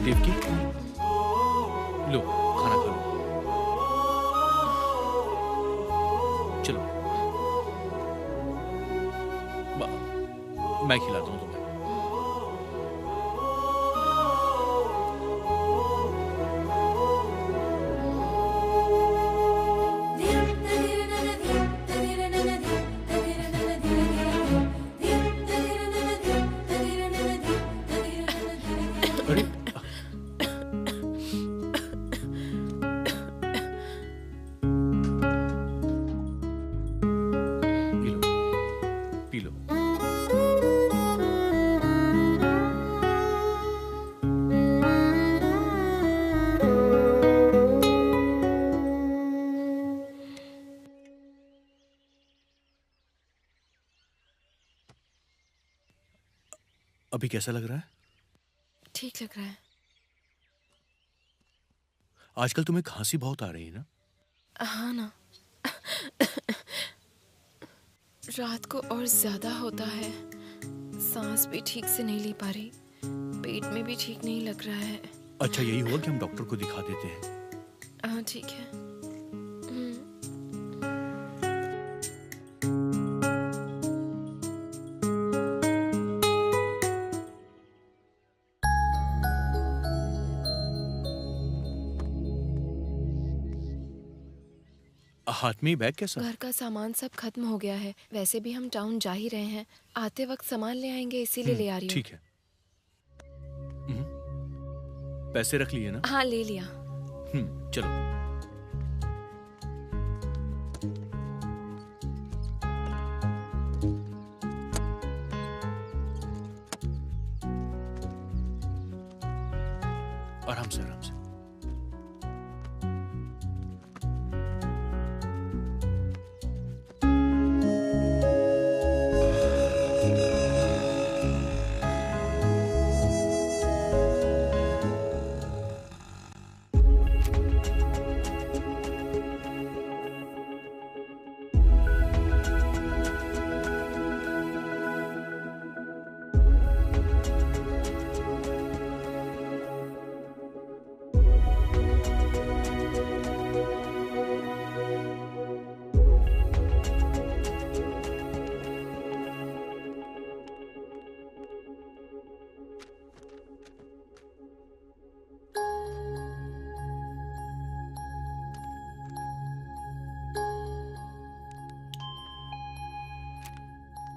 देवकी, लो खाना खा लो। चलो मैं खिलाता हूँ तुम्हें। अभी कैसा लग रहा है? ठीक लग रहा है। आजकल तुम्हें खांसी बहुत आ रही है ना? हाँ ना। रात को और ज्यादा होता है। सांस भी ठीक से नहीं ले पा रही, पेट में भी ठीक नहीं लग रहा है। अच्छा, यही हुआ कि हम डॉक्टर को दिखा देते हैं। हाँ ठीक है। हाथ में ही बैग कैसा? घर का सामान सब खत्म हो गया है। वैसे भी हम टाउन जा ही रहे हैं, आते वक्त सामान ले आएंगे, इसीलिए ले आ रही हूँ। ठीक है। पैसे रख लिए ना? हाँ ले लिया। चलो। आराम से आराम से।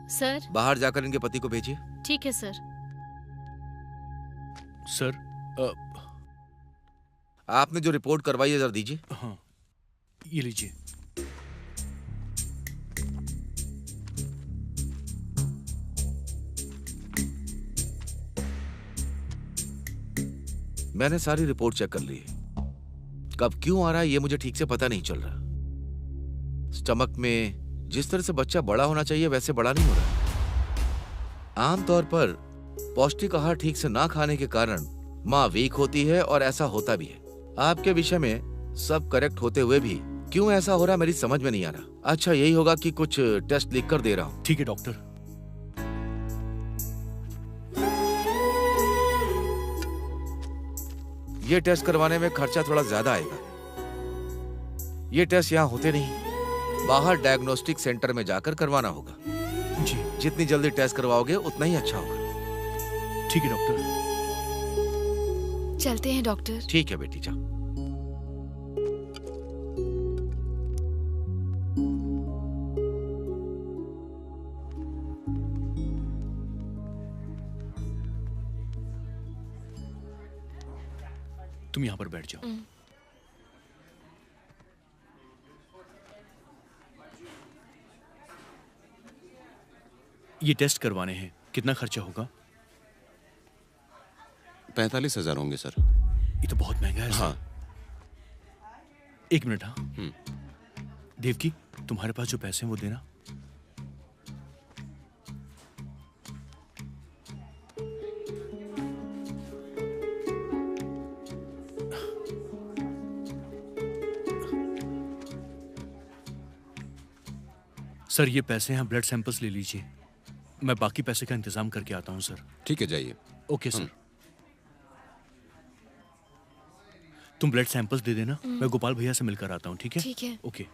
सर, बाहर जाकर इनके पति को भेजिए। ठीक है सर। सर, आपने जो रिपोर्ट करवाई है जरा दीजिए। हाँ, ये लीजिए। मैंने सारी रिपोर्ट चेक कर ली है। कब क्यों आ रहा है ये मुझे ठीक से पता नहीं चल रहा। स्टमक में जिस तरह से बच्चा बड़ा होना चाहिए वैसे बड़ा नहीं हो रहा। आमतौर पर पौष्टिक आहार ठीक से ना खाने के कारण माँ वीक होती है और ऐसा होता भी है। आपके विषय में सब करेक्ट होते हुए भी क्यों ऐसा हो रहा मेरी समझ में नहीं आ रहा। अच्छा, यही होगा कि कुछ टेस्ट लिख कर दे रहा हूँ। ठीक है डॉक्टर। ये टेस्ट करवाने में खर्चा थोड़ा ज्यादा आएगा। ये टेस्ट यहाँ होते नहीं, बाहर डायग्नोस्टिक सेंटर में जाकर करवाना होगा। जी। जितनी जल्दी टेस्ट करवाओगे उतना ही अच्छा होगा। ठीक है डॉक्टर। चलते हैं डॉक्टर। ठीक है बेटी, जाओ। तुम यहाँ पर बैठ जाओ। ये टेस्ट करवाने हैं, कितना खर्चा होगा? 45,000 होंगे सर। ये तो बहुत महंगा है। हाँ। एक मिनट। हाँ, देवकी, तुम्हारे पास जो पैसे हैं वो देना। सर, ये पैसे हैं, ब्लड सैंपल्स ले लीजिए। मैं बाकी पैसे का इंतजाम करके आता हूँ सर। ठीक है, जाइए। Okay sir. तुम ब्लड सैंपल्स दे देना, मैं गोपाल भैया से मिलकर आता हूँ। ठीक है? ठीक है। ओके।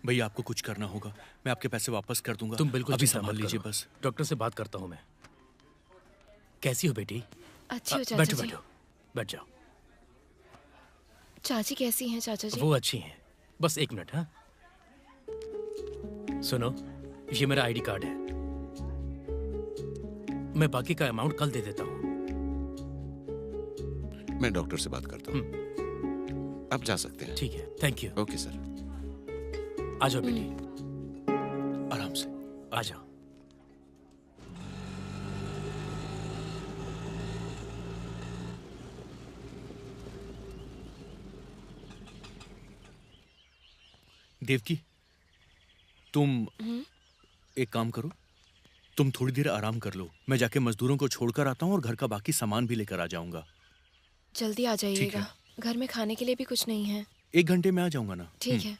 भैया आपको कुछ करना होगा, मैं आपके पैसे वापस कर दूंगा। तुम बिल्कुल अभी चिंता संभाल मत लीजिए करो। बस। डॉक्टर से बात करता हूँ मैं। कैसी हो बेटी? अच्छी हो चाचा बैठो जी। बैठो, बैठ जाओ। चाची कैसी हैं चाचा जी? वो अच्छी हैं। बस 1 मिनट। हाँ सुनो, ये मेरा आईडी कार्ड है, मैं बाकी का अमाउंट कल दे देता हूँ। मैं डॉक्टर से बात करता हूँ, आप जा सकते हैं। ठीक है, थैंक यू। Okay sir. आ जाओ बेटी, आराम से आ जाओ। देवकी, तुम एक काम करो, तुम थोड़ी देर आराम कर लो, मैं जाके मजदूरों को छोड़कर आता हूँ और घर का बाकी सामान भी लेकर आ जाऊंगा। जल्दी आ जाइएगा, घर में खाने के लिए भी कुछ नहीं है। 1 घंटे में आ जाऊंगा ना। ठीक है।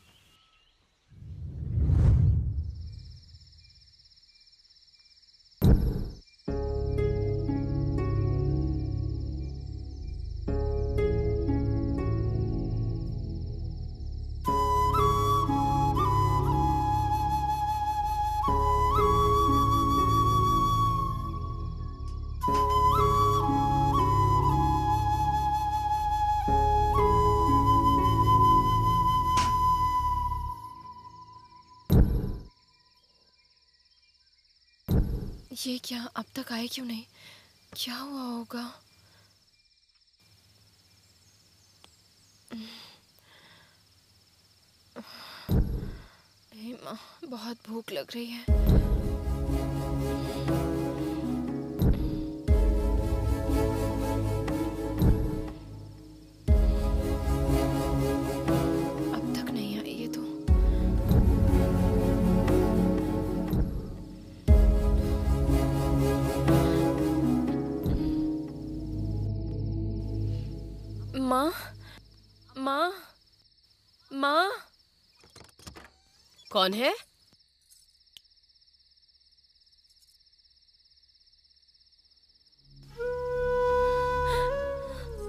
ये क्या, अब तक आए क्यों नहीं? क्या हुआ होगा? हे माँ, बहुत भूख लग रही है। अब तक नहीं आई ये तो। माँ, माँ, माँ। कौन है?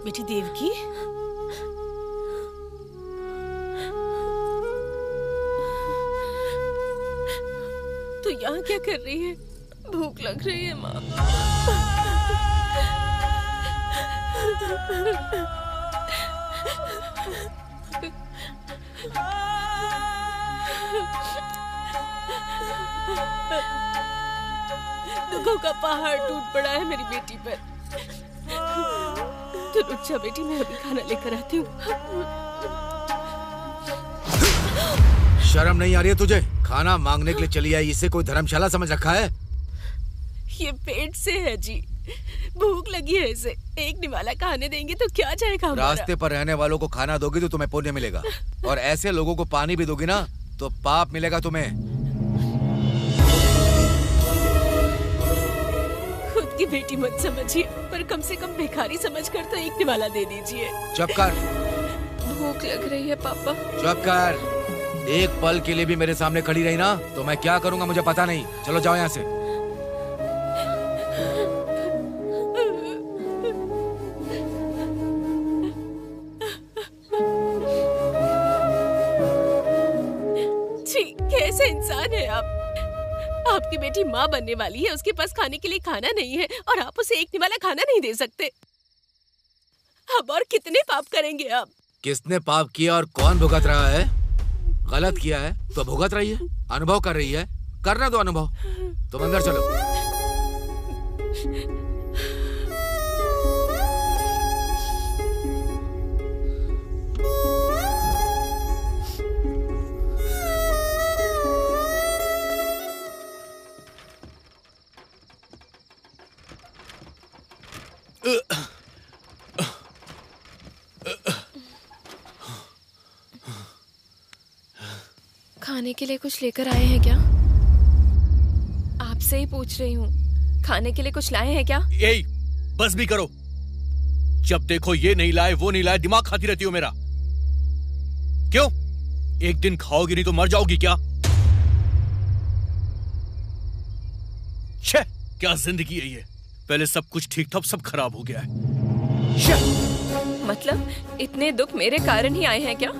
बेटी देवकी, तू यहाँ क्या कर रही है? भूख लग रही है माँ। दुखों का पहाड़ टूट पड़ा है मेरी बेटी पर। तू रुक जा बेटी, मैं अभी खाना लेकर आती हूँ। शर्म नहीं आ रही है तुझे? खाना मांगने के लिए चली आई, इसे कोई धर्मशाला समझ रखा है? ये पेट से है जी, भूख लगी है इसे। एक निवाला खाने देंगे तो क्या जाएगा हमारा? रास्ते पर रहने वालों को खाना दोगी तो तुम्हें पुण्य मिलेगा, और ऐसे लोगों को पानी भी दोगी ना तो पाप मिलेगा तुम्हें। खुद की बेटी मत समझिए, पर कम से कम भिखारी समझकर तो एक निवाला दे दीजिए। चुप कर। भूख लग रही है पापा। चुप कर। एक पल के लिए भी मेरे सामने खड़ी रही ना तो मैं क्या करूंगा मुझे पता नहीं। चलो जाओ यहाँ से। कैसे इंसान है आप? आपकी बेटी माँ बनने वाली है, उसके पास खाने के लिए खाना नहीं है और आप उसे एक निवाला खाना नहीं दे सकते। अब और कितने पाप करेंगे आप? किसने पाप किया और कौन भुगत रहा है? गलत किया है तो भुगत रही है, अनुभव कर रही है, करने दो अनुभव। तुम अंदर चलो। खाने के लिए कुछ लेकर आए हैं क्या? आपसे ही पूछ रही हूँ, खाने के लिए कुछ लाए हैं क्या? यही बस भी करो, जब देखो ये नहीं लाए वो नहीं लाए, दिमाग खाती रहती हो मेरा। क्यों? एक दिन खाओगी नहीं तो मर जाओगी क्या? छे, क्या जिंदगी है ये। पहले सब कुछ ठीक था, सब खराब हो गया है। मतलब इतने दुख मेरे कारण ही आए हैं क्या?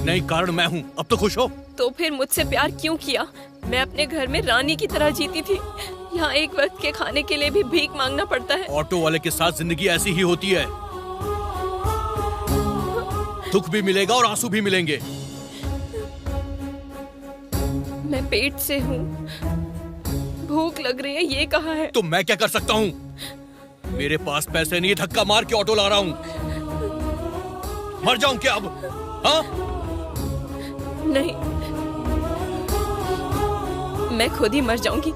नहीं, कारण मैं हूँ। अब तो खुश हो? तो फिर मुझसे प्यार क्यों किया? मैं अपने घर में रानी की तरह जीती थी। यहाँ एक वक्त के खाने के लिए भी भीख मांगना पड़ता है। ऑटो वाले के साथ जिंदगी ऐसी ही होती है। दुख भी मिलेगा और आंसू भी मिलेंगे। मैं पेट से हूँ, भूख लग रही है, ये कहा है। तो मैं क्या कर सकता हूँ? मेरे पास पैसे नहीं, धक्का मार के ऑटो ला रहा हूँ। मर जाऊं क्या अब? हाँ? नहीं, मैं खुद ही मर जाऊंगी।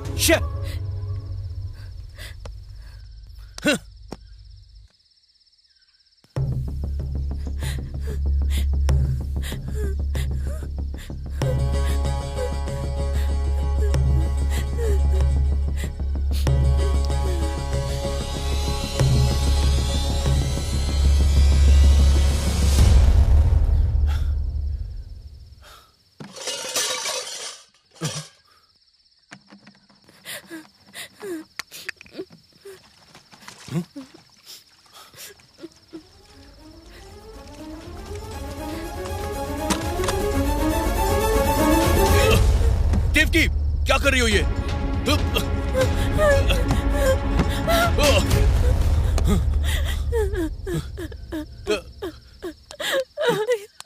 देवकी, क्या कर रही हो ये?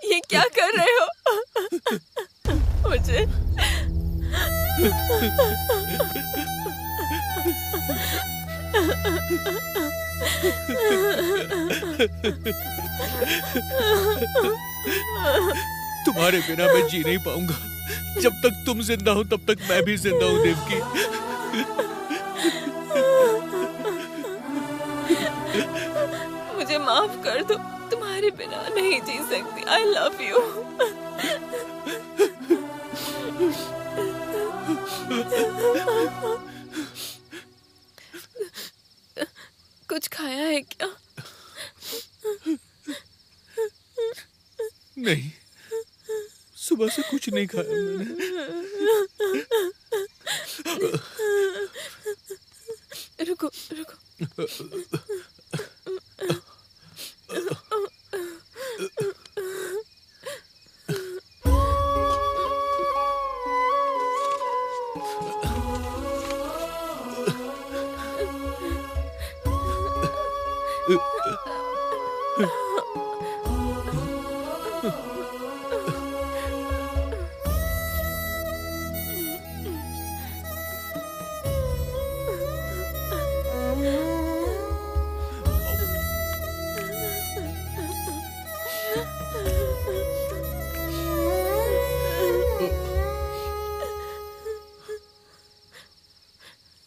ये क्या कर रहे हो? मुझे तुम्हारे बिना मैं जी नहीं पाऊंगा। जब तक तुम जिंदा हो तब तक मैं भी जिंदा हूं देवकी। मुझे माफ कर दो, तुम्हारे बिना नहीं जी सकती। I love you. कुछ खाया है क्या? नहीं, सुबह से कुछ नहीं खाया मैंने। रुको रुको।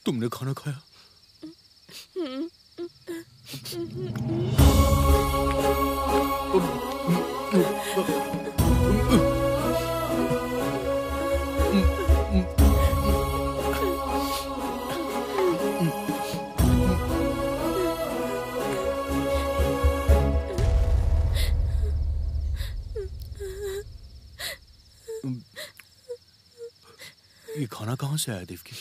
तुमने खाना खाया? ये खाना कहाँ से आया देवकी?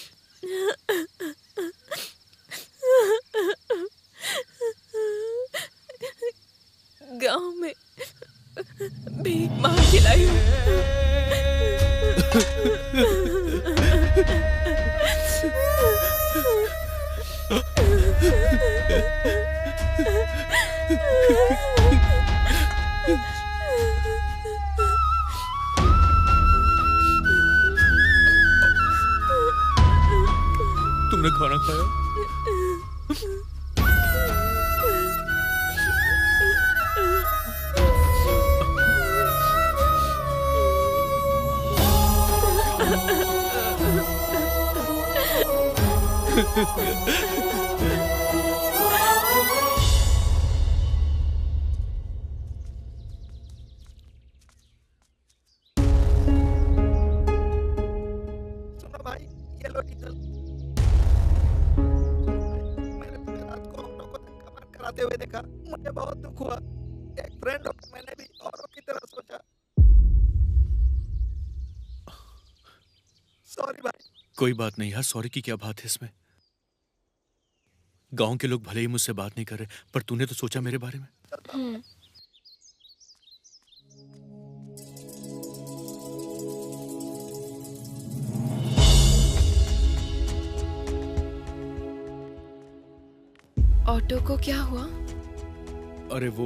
गांव में भीख मांग के लाई हूँ। तुमने खाना खाया? सुनो भाई, ये लो डीजल। मैंने तुम्हें रात को हम लोग को धक्का मार कराते हुए देखा। मुझे बहुत दुख हुआ। एक फ्रेंड होकर मैंने भी औरों की तरह सोचा। सॉरी भाई। कोई बात नहीं यार, सॉरी की क्या बात है इसमें? गांव के लोग भले ही मुझसे बात नहीं कर रहे, पर तूने तो सोचा मेरे बारे में। ऑटो को क्या हुआ? अरे वो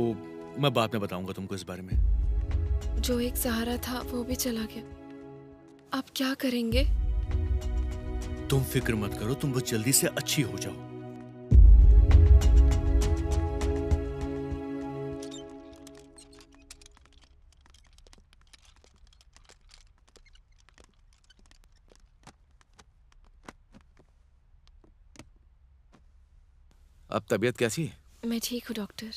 मैं बाद में बताऊंगा तुमको इस बारे में। जो एक सहारा था वो भी चला गया। अब क्या करेंगे? तुम फिक्र मत करो, तुम बस जल्दी से अच्छी हो जाओ। अब तबीयत कैसी है? मैं ठीक हूँ डॉक्टर।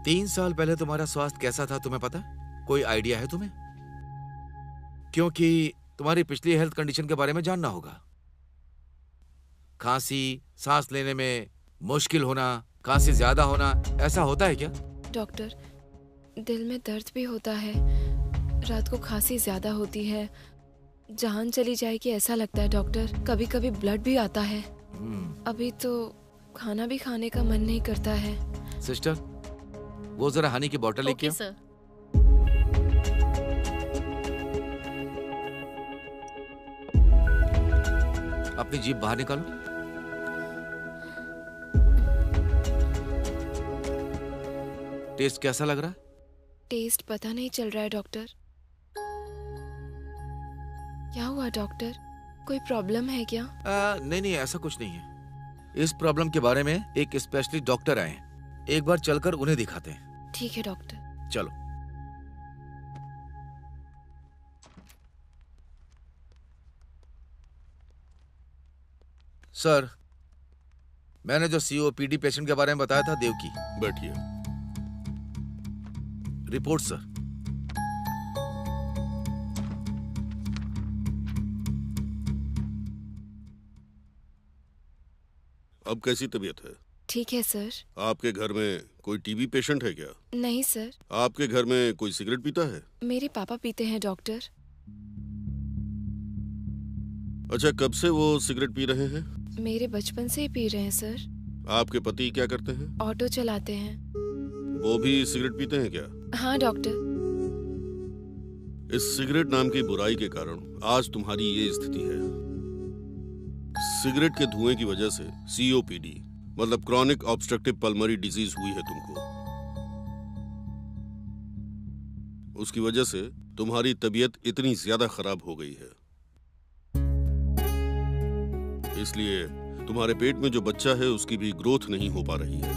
3 साल पहले तुम्हारा स्वास्थ्य कैसा था तुम्हें पता? कोई आइडिया है तुम्हें? क्योंकि तुम्हारी पिछली हेल्थ कंडीशन के बारे में जानना होगा। खांसी, सांस लेने में मुश्किल होना, खांसी ज्यादा होना, ऐसा होता है क्या? डॉक्टर, दिल में दर्द भी होता है, रात को खांसी ज्यादा होती है, जान चली जाएगी ऐसा लगता है डॉक्टर। कभी कभी ब्लड भी आता है। अभी तो खाना भी खाने का मन नहीं करता है। सिस्टर, वो जरा हनी की बोतल लेके आओ। सर। अपनी जीभ बाहर निकालो। टेस्ट कैसा लग रहा है? टेस्ट पता नहीं चल रहा है डॉक्टर। क्या हुआ डॉक्टर? कोई प्रॉब्लम है क्या? नहीं, ऐसा कुछ नहीं है। इस प्रॉब्लम के बारे में एक स्पेशलिस्ट डॉक्टर आए हैं। एक बार चलकर उन्हें दिखाते हैं। ठीक है डॉक्टर। चलो। सर, मैंने जो COPD पेशेंट के बारे में बताया था, देवकी। बैठिए। Report sir. अब कैसी तबीयत है? ठीक है सर। आपके घर में कोई TB पेशेंट है क्या? नहीं सर। आपके घर में कोई सिगरेट पीता है? मेरे पापा पीते हैं डॉक्टर। अच्छा, कब से वो सिगरेट पी रहे हैं? मेरे बचपन से ही पी रहे हैं सर। आपके पति क्या करते हैं? ऑटो चलाते हैं। वो भी सिगरेट पीते हैं क्या? हाँ डॉक्टर। इस सिगरेट नाम की बुराई के कारण आज तुम्हारी ये स्थिति है। सिगरेट के धुएं की वजह से COPD मतलब क्रॉनिक ऑब्स्ट्रक्टिव पल्मोनरी डिजीज हुई है तुमको। उसकी वजह से तुम्हारी तबीयत इतनी ज्यादा खराब हो गई है, इसलिए तुम्हारे पेट में जो बच्चा है उसकी भी ग्रोथ नहीं हो पा रही है।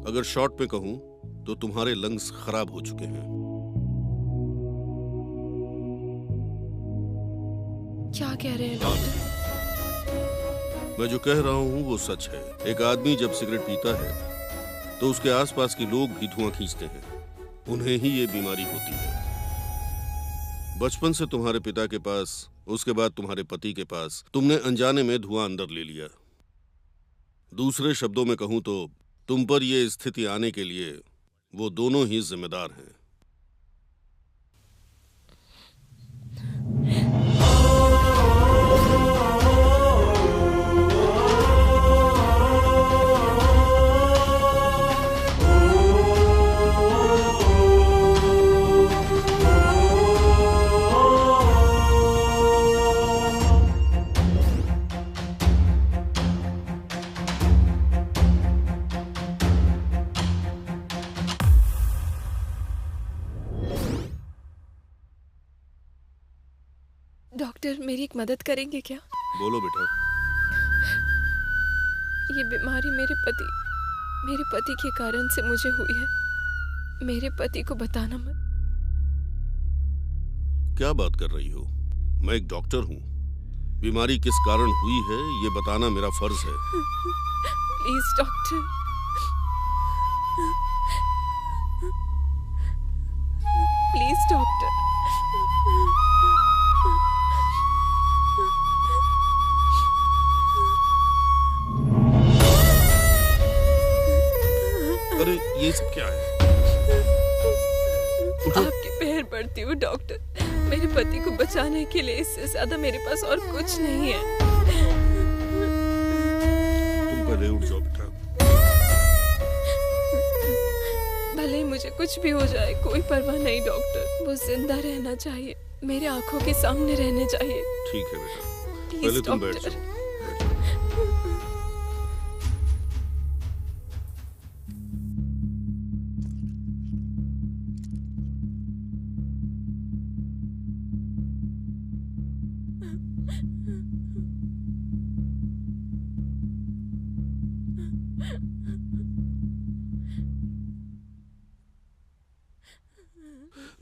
अगर शॉर्ट में कहूं तो तुम्हारे लंग्स खराब हो चुके हैं। क्या कह रहे हैं डॉक्टर? मैं जो कह रहा हूं वो सच है। एक आदमी जब सिगरेट पीता है तो उसके आसपास के लोग भी धुआं खींचते हैं, उन्हें ही ये बीमारी होती है। बचपन से तुम्हारे पिता के पास, उसके बाद तुम्हारे पति के पास, तुमने अनजाने में धुआं अंदर ले लिया। दूसरे शब्दों में कहूं तो तुम पर यह स्थिति आने के लिए वो दोनों ही जिम्मेदार हैं। डॉक्टर, मेरी एक मदद करेंगे क्या? बोलो बेटा। ये बीमारी मेरे पति के कारण से मुझे हुई है। मेरे पति को बताना मत। क्या बात कर रही हो? मैं एक डॉक्टर हूँ। बीमारी किस कारण हुई है ये बताना मेरा फर्ज है। Please doctor. Please doctor. अरे ये सब क्या है? आपके पैर पड़ती हूँ डॉक्टर। मेरे पति को बचाने के लिए इससे ज्यादा मेरे पास और कुछ नहीं है। तुम कुछ भी हो जाए कोई परवाह नहीं डॉक्टर, वो जिंदा रहना चाहिए, मेरे आंखों के सामने रहने चाहिए। ठीक है बेटा, Please, पहले तुम बैठ डॉक्टर। जाओ।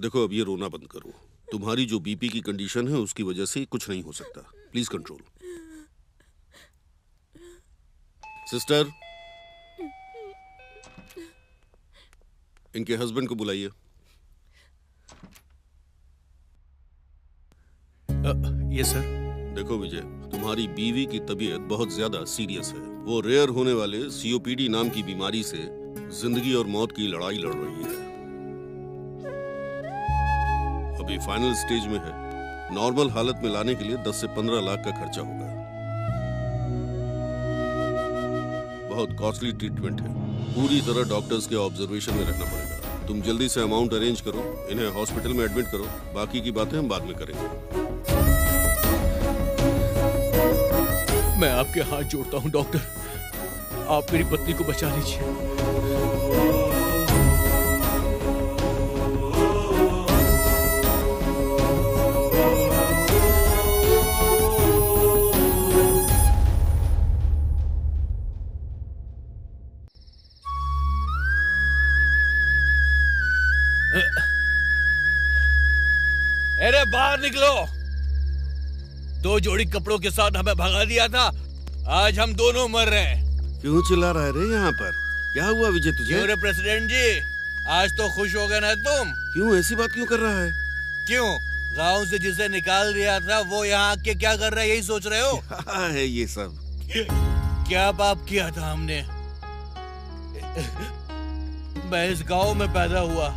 देखो अब ये रोना बंद करो। तुम्हारी जो बीपी की कंडीशन है उसकी वजह से कुछ नहीं हो सकता। Please control. सिस्टर, इनके हस्बैंड को बुलाइए। ये सर। देखो विजय, तुम्हारी बीवी की तबीयत बहुत ज्यादा सीरियस है। वो रेयर होने वाले सीओपीडी नाम की बीमारी से जिंदगी और मौत की लड़ाई लड़ रही है। अभी फाइनल स्टेज में है। नॉर्मल हालत में लाने के लिए 10 से 15 लाख का खर्चा होगा। बहुत कॉस्टली ट्रीटमेंट है। पूरी तरह डॉक्टर्स के ऑब्जर्वेशन में रखना पड़ेगा। तुम जल्दी से अमाउंट अरेंज करो, इन्हें हॉस्पिटल में एडमिट करो। बाकी की बातें हम बाद में करेंगे। मैं आपके हाथ जोड़ता हूं डॉक्टर, आप मेरी पत्नी को बचा लीजिए। अरे बाहर निकलो। 2 जोड़ी कपड़ों के साथ हमें भगा दिया था, आज हम दोनों मर रहे हैं। क्यों चिल्ला रहा है रे यहाँ पर? क्या हुआ विजय तुझे? क्यों रे प्रेसिडेंट जी, आज तो खुश हो गए ना तुम? क्यों ऐसी बात क्यों कर रहा है? क्यों, गांव से जिसे निकाल दिया था वो यहाँ आके क्या कर रहा है, यही सोच रहे हो? क्या है ये सब? क्या पाप किया था हमने? मैं इस गांव में पैदा हुआ,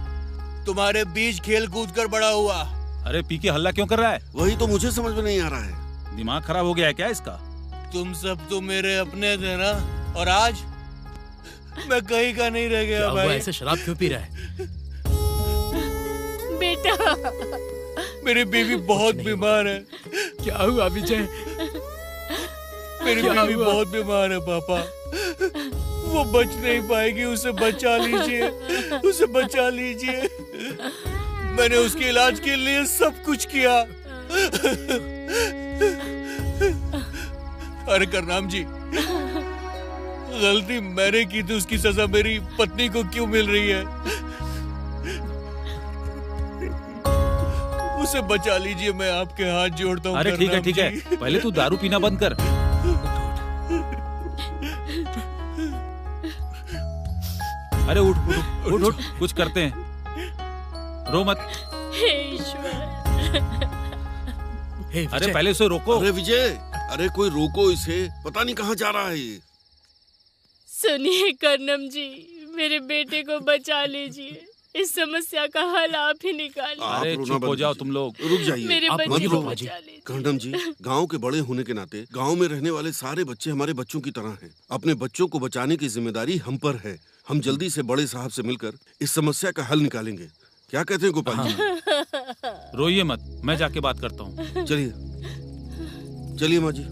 तुम्हारे बीच खेल कूद कर बड़ा हुआ। अरे पी के हल्ला क्यों कर रहा है? वही तो मुझे समझ में नहीं आ रहा है। दिमाग खराब हो गया है क्या इसका? तुम सब तो मेरे अपने थे ना, और आज मैं कहीं का नहीं रह गया भाई। वो ऐसे शराब क्यों पी रहा है? बेटा, मेरी बीवी बहुत बीमार है। क्या हुआ विजय? मेरी बीवी बहुत बीमार है पापा, वो बच नहीं पाएगी, उसे बचा लीजिए, उसे बचा लीजिए। मैंने उसके इलाज के लिए सब कुछ किया। अरे करनाम जी, गलती मैंने की थी, उसकी सजा मेरी पत्नी को क्यों मिल रही है? उसे बचा लीजिए, मैं आपके हाथ जोड़ता हूँ। अरे ठीक है ठीक है, पहले तू दारू पीना बंद कर। अरे उठ उठ उठ उठ, कुछ करते हैं, रो मत। हे ईश्वर। अरे पहले उसे रोको। अरे विजय, अरे कोई रोको इसे, पता नहीं कहाँ जा रहा है ये। सुनिए करनम जी, मेरे बेटे को बचा लीजिए, इस समस्या का हल आप ही निकालिए। अरे चुप हो जाओ तुम लोग, रुक जाइए। मेरे आप बच्चे मत को रो। बचा लीजिए। कर्णम जी, गांव के बड़े होने के नाते गांव में रहने वाले सारे बच्चे हमारे बच्चों की तरह हैं। अपने बच्चों को बचाने की जिम्मेदारी हम पर है। हम जल्दी से बड़े साहब से मिलकर इस समस्या का हल निकालेंगे। क्या कहते हैं गोपाल जी? रोइए मत, मैं जाके बात करता हूँ। चलिए चलिए माँ जी।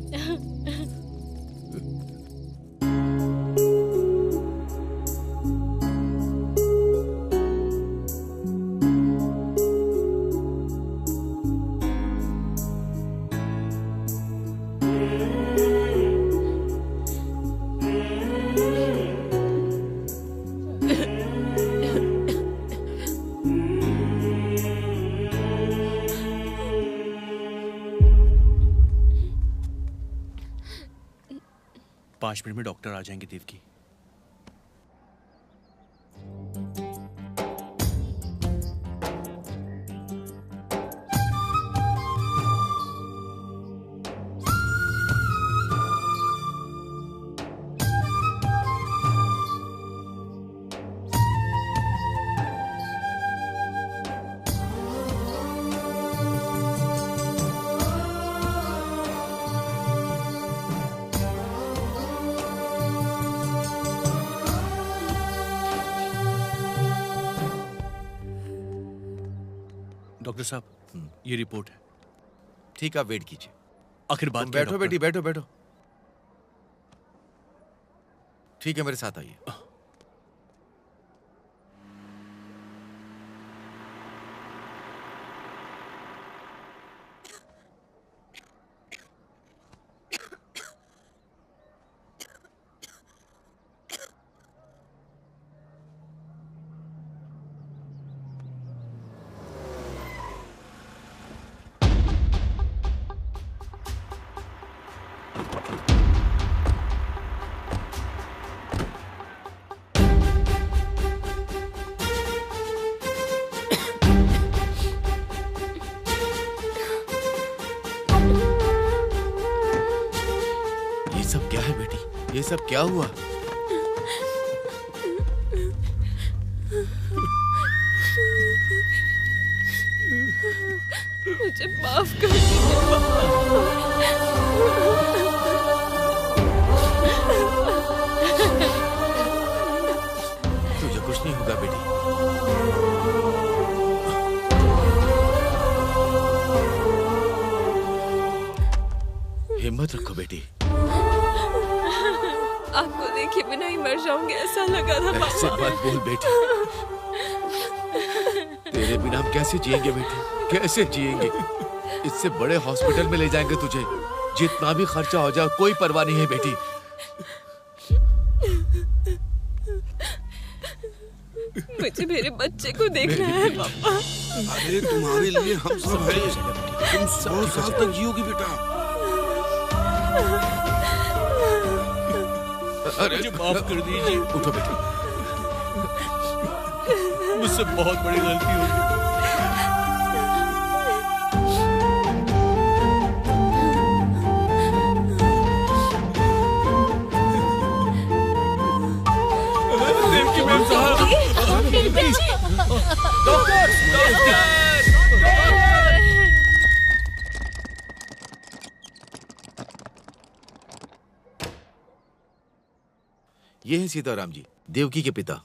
पाँच मिनट में डॉक्टर आ जाएंगे देवकी। डॉक्टर साहब, ये रिपोर्ट है। ठीक है, आप वेट कीजिए। आखिर बात क्या है, बैठो डॉक्टर? बेटी, बैठो बैठो। ठीक है, मेरे साथ आइए। ये सब क्या हुआ? मुझे माफ कर दीजिए तुझे कुछ नहीं होगा बेटी। हिम्मत रखो बेटी। आपको देखे बिना ही मर जाऊंगी ऐसा लगा था पापा। ऐसे मत बोल बेटी। तेरे बिना हम कैसे जिएंगे बेटी, कैसे जिएंगे? इससे बड़े हॉस्पिटल में ले जाएंगे तुझे, जितना भी खर्चा हो जाए कोई परवाह नहीं है बेटी। मुझे मेरे बच्चे को देखना है पापा। अरे तुम्हारे लिए हम सब हैं। तुम 100 साल तक जियोगी बेटा। अरे मुझे माफ कर दीजिए। उठो बेटा। मुझसे बहुत बड़ी गलती हो गई। ये हैं सीताराम जी, देवकी के पिता।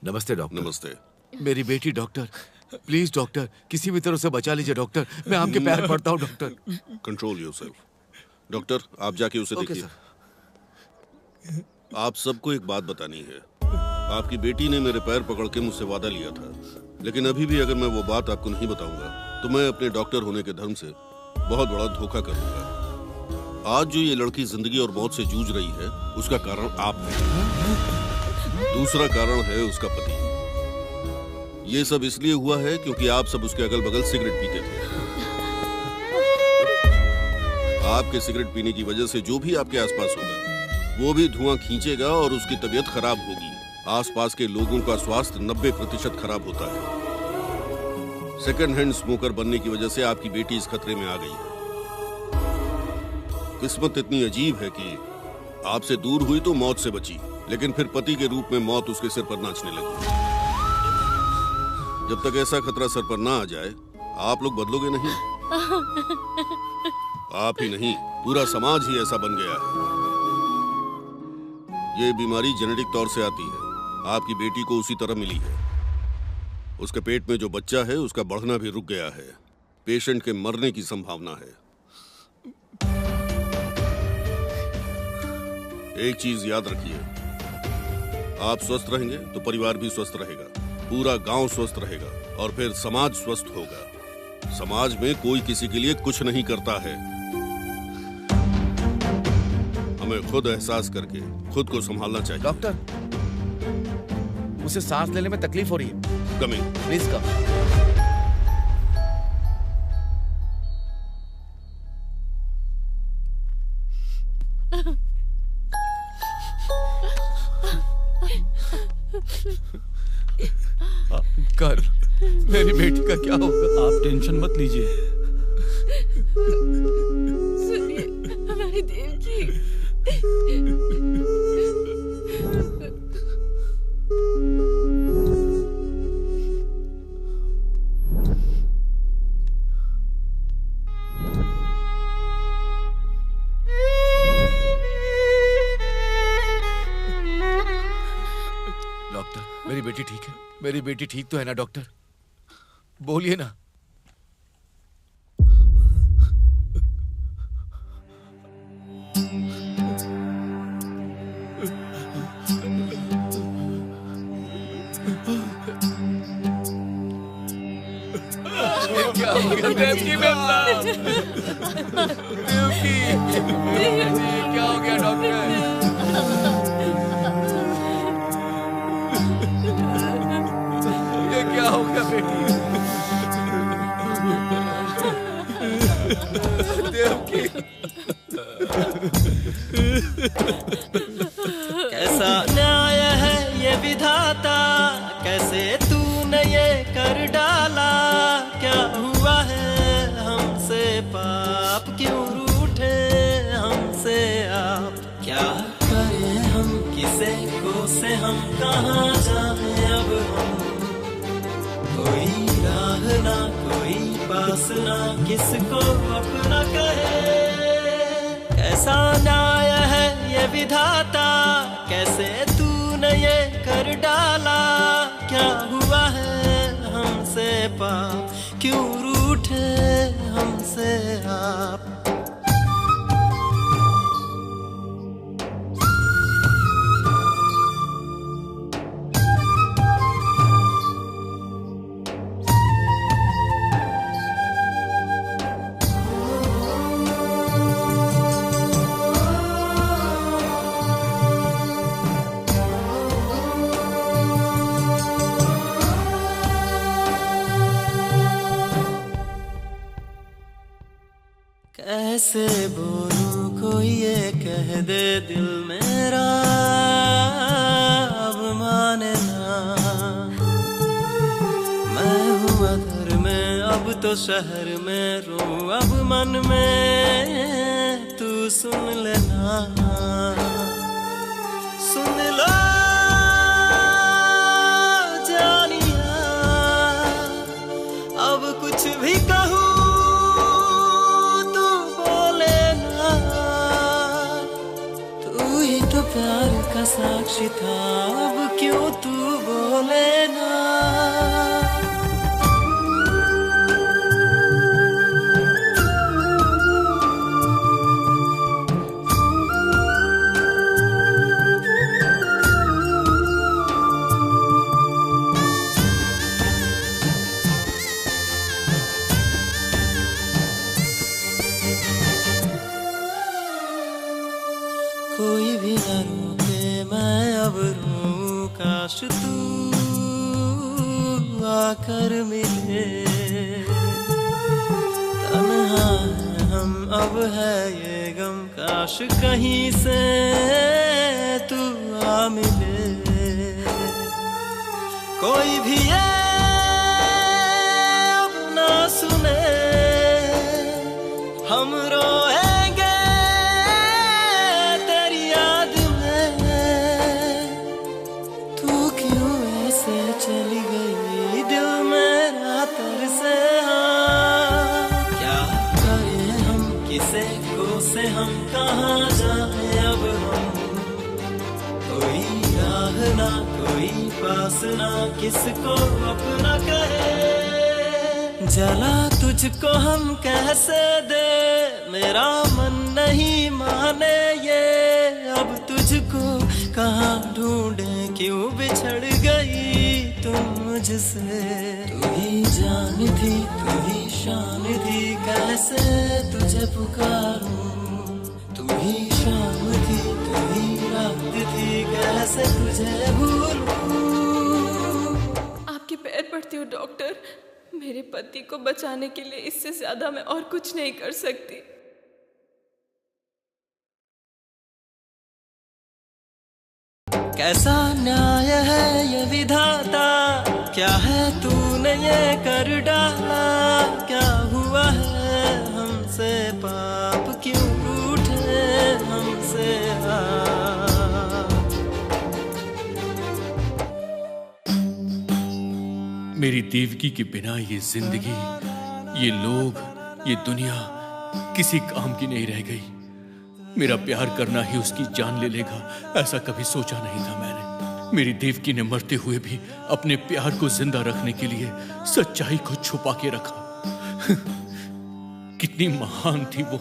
नमस्ते डॉक्टर। नमस्ते। मेरी बेटी डॉक्टर, प्लीज डॉक्टर, किसी भी तरह से बचा लीजिए डॉक्टर। मैं आपके पैर पड़ता हूँ डॉक्टर। Control yourself. डॉक्टर, आप जाके उसे देखिए। आप सबको एक बात बतानी है। आपकी बेटी ने मेरे पैर पकड़ के मुझसे वादा लिया था, लेकिन अभी भी अगर मैं वो बात आपको नहीं बताऊंगा तो मैं अपने डॉक्टर होने के धर्म से बहुत बड़ा धोखा करूंगा। आज जो ये लड़की जिंदगी और मौत से जूझ रही है, उसका कारण आप हैं। दूसरा कारण है उसका पति। ये सब इसलिए हुआ है क्योंकि आप सब उसके अगल बगल सिगरेट पीते थे। आपके सिगरेट पीने की वजह से जो भी आपके आसपास होगा वो भी धुआं खींचेगा और उसकी तबीयत खराब होगी। आसपास के लोगों का स्वास्थ्य 90% खराब होता है। सेकंड हैंड स्मोकर बनने की वजह से आपकी बेटी इस खतरे में आ गई है। किस्मत इतनी अजीब है कि आपसे दूर हुई तो मौत से बची, लेकिन फिर पति के रूप में मौत उसके सिर पर नाचने लगी। जब तक ऐसा खतरा सर पर ना आ जाए, आप लोग बदलोगे नहीं। आप ही नहीं, पूरा समाज ही ऐसा बन गया है। ये बीमारी जेनेटिक तौर से आती है। आपकी बेटी को उसी तरह मिली है। उसके पेट में जो बच्चा है उसका बढ़ना भी रुक गया है। पेशेंट के मरने की संभावना है। एक चीज याद रखिए, आप स्वस्थ रहेंगे तो परिवार भी स्वस्थ रहेगा, पूरा गांव स्वस्थ रहेगा और फिर समाज स्वस्थ होगा। समाज में कोई किसी के लिए कुछ नहीं करता है। हमें खुद एहसास करके खुद को संभालना चाहिए। डॉक्टर, उसे सांस लेने में तकलीफ हो रही है। कमिंग। Please come. कर, मेरी बेटी का क्या होगा? आप टेंशन मत लीजिए। सुनिए हमारी देवकी। डॉक्टर, मेरी बेटी ठीक है? मेरी बेटी ठीक तो है ना डॉक्टर? बोलिए ना। क्या हो गया देवकी मैम साहब? देवकी, क्या हो गया डॉक्टर? ये क्या हो गया बेटी? देवकी, कैसा न्याय है ये विधाता, कैसे तूने ये कर डाला, क्या हुआ है हमसे पाप, क्यों रूठे हमसे आप, क्या करें हम किसे को से हम कहाँ जाएं अब हम, कोई राह ना कोई पास ना किसको अपना कहे, कैसा न्याय है ये विधाता, कैसे तूने ये कर डाला, क्या हुआ है हमसे पाप, क्यों रूठे हमसे आप। कैसे बोलूं कोई ये कह दे दिल मेरा अब माने ना, मैं हूँ अधर में अब तो शहर में रो अब मन में, तू सुन लेना, सुन लो जानिया, अब कुछ भी कहूँ प्यार का साक्षी था, अब क्यों तू बोले ना। कोई भी न रोके मैं अब रो, काश तू आकर मिले, तन्हा हम अब है ये गम, काश कहीं से तू आ मिले, कोई भी ये अब ना सुने, हम रोए चली गई दिल मेरा तरसे, क्या करें हम किसे को से हम कहाँ जाएं अब हम, कोई राह ना कोई पास ना किसको अपना कहे, जला तुझको हम कैसे दे, मेरा मन नहीं माने ये, अब तुझको कहाँ ढूंढे, क्यों बिछड़ गई तुम मुझसे, तू ही जान थी तू ही शान थी, कैसे तुझे पुकारूं, तू ही शाम थी तू ही रात थी, कैसे तुझे भूलूं। आपके पैर पड़ती हूँ डॉक्टर, मेरे पति को बचाने के लिए इससे ज्यादा मैं और कुछ नहीं कर सकती। कैसा न्याय है ये विधाता, क्या है तूने ये कर डाला, क्या हुआ है हमसे पाप, क्यों रूठे हमसे आप। मेरी देवकी के बिना ये जिंदगी, ये लोग, ये दुनिया किसी काम की नहीं रह गई। मेरा प्यार करना ही उसकी जान ले लेगा, ऐसा कभी सोचा नहीं था मैंने। मेरी देवकी ने मरते हुए भी अपने प्यार को जिंदा रखने के लिए सच्चाई को छुपा के रखा। कितनी महान थी वो।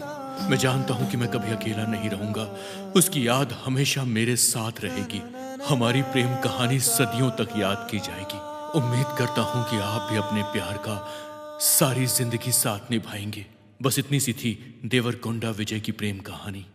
मैं जानता हूं कि मैं कभी अकेला नहीं रहूंगा। उसकी याद हमेशा मेरे साथ रहेगी। हमारी प्रेम कहानी सदियों तक याद की जाएगी। उम्मीद करता हूं कि आप भी अपने प्यार का सारी जिंदगी साथ निभाएंगे। बस इतनी सी थी देवरकोंडा विजय की प्रेम कहानी।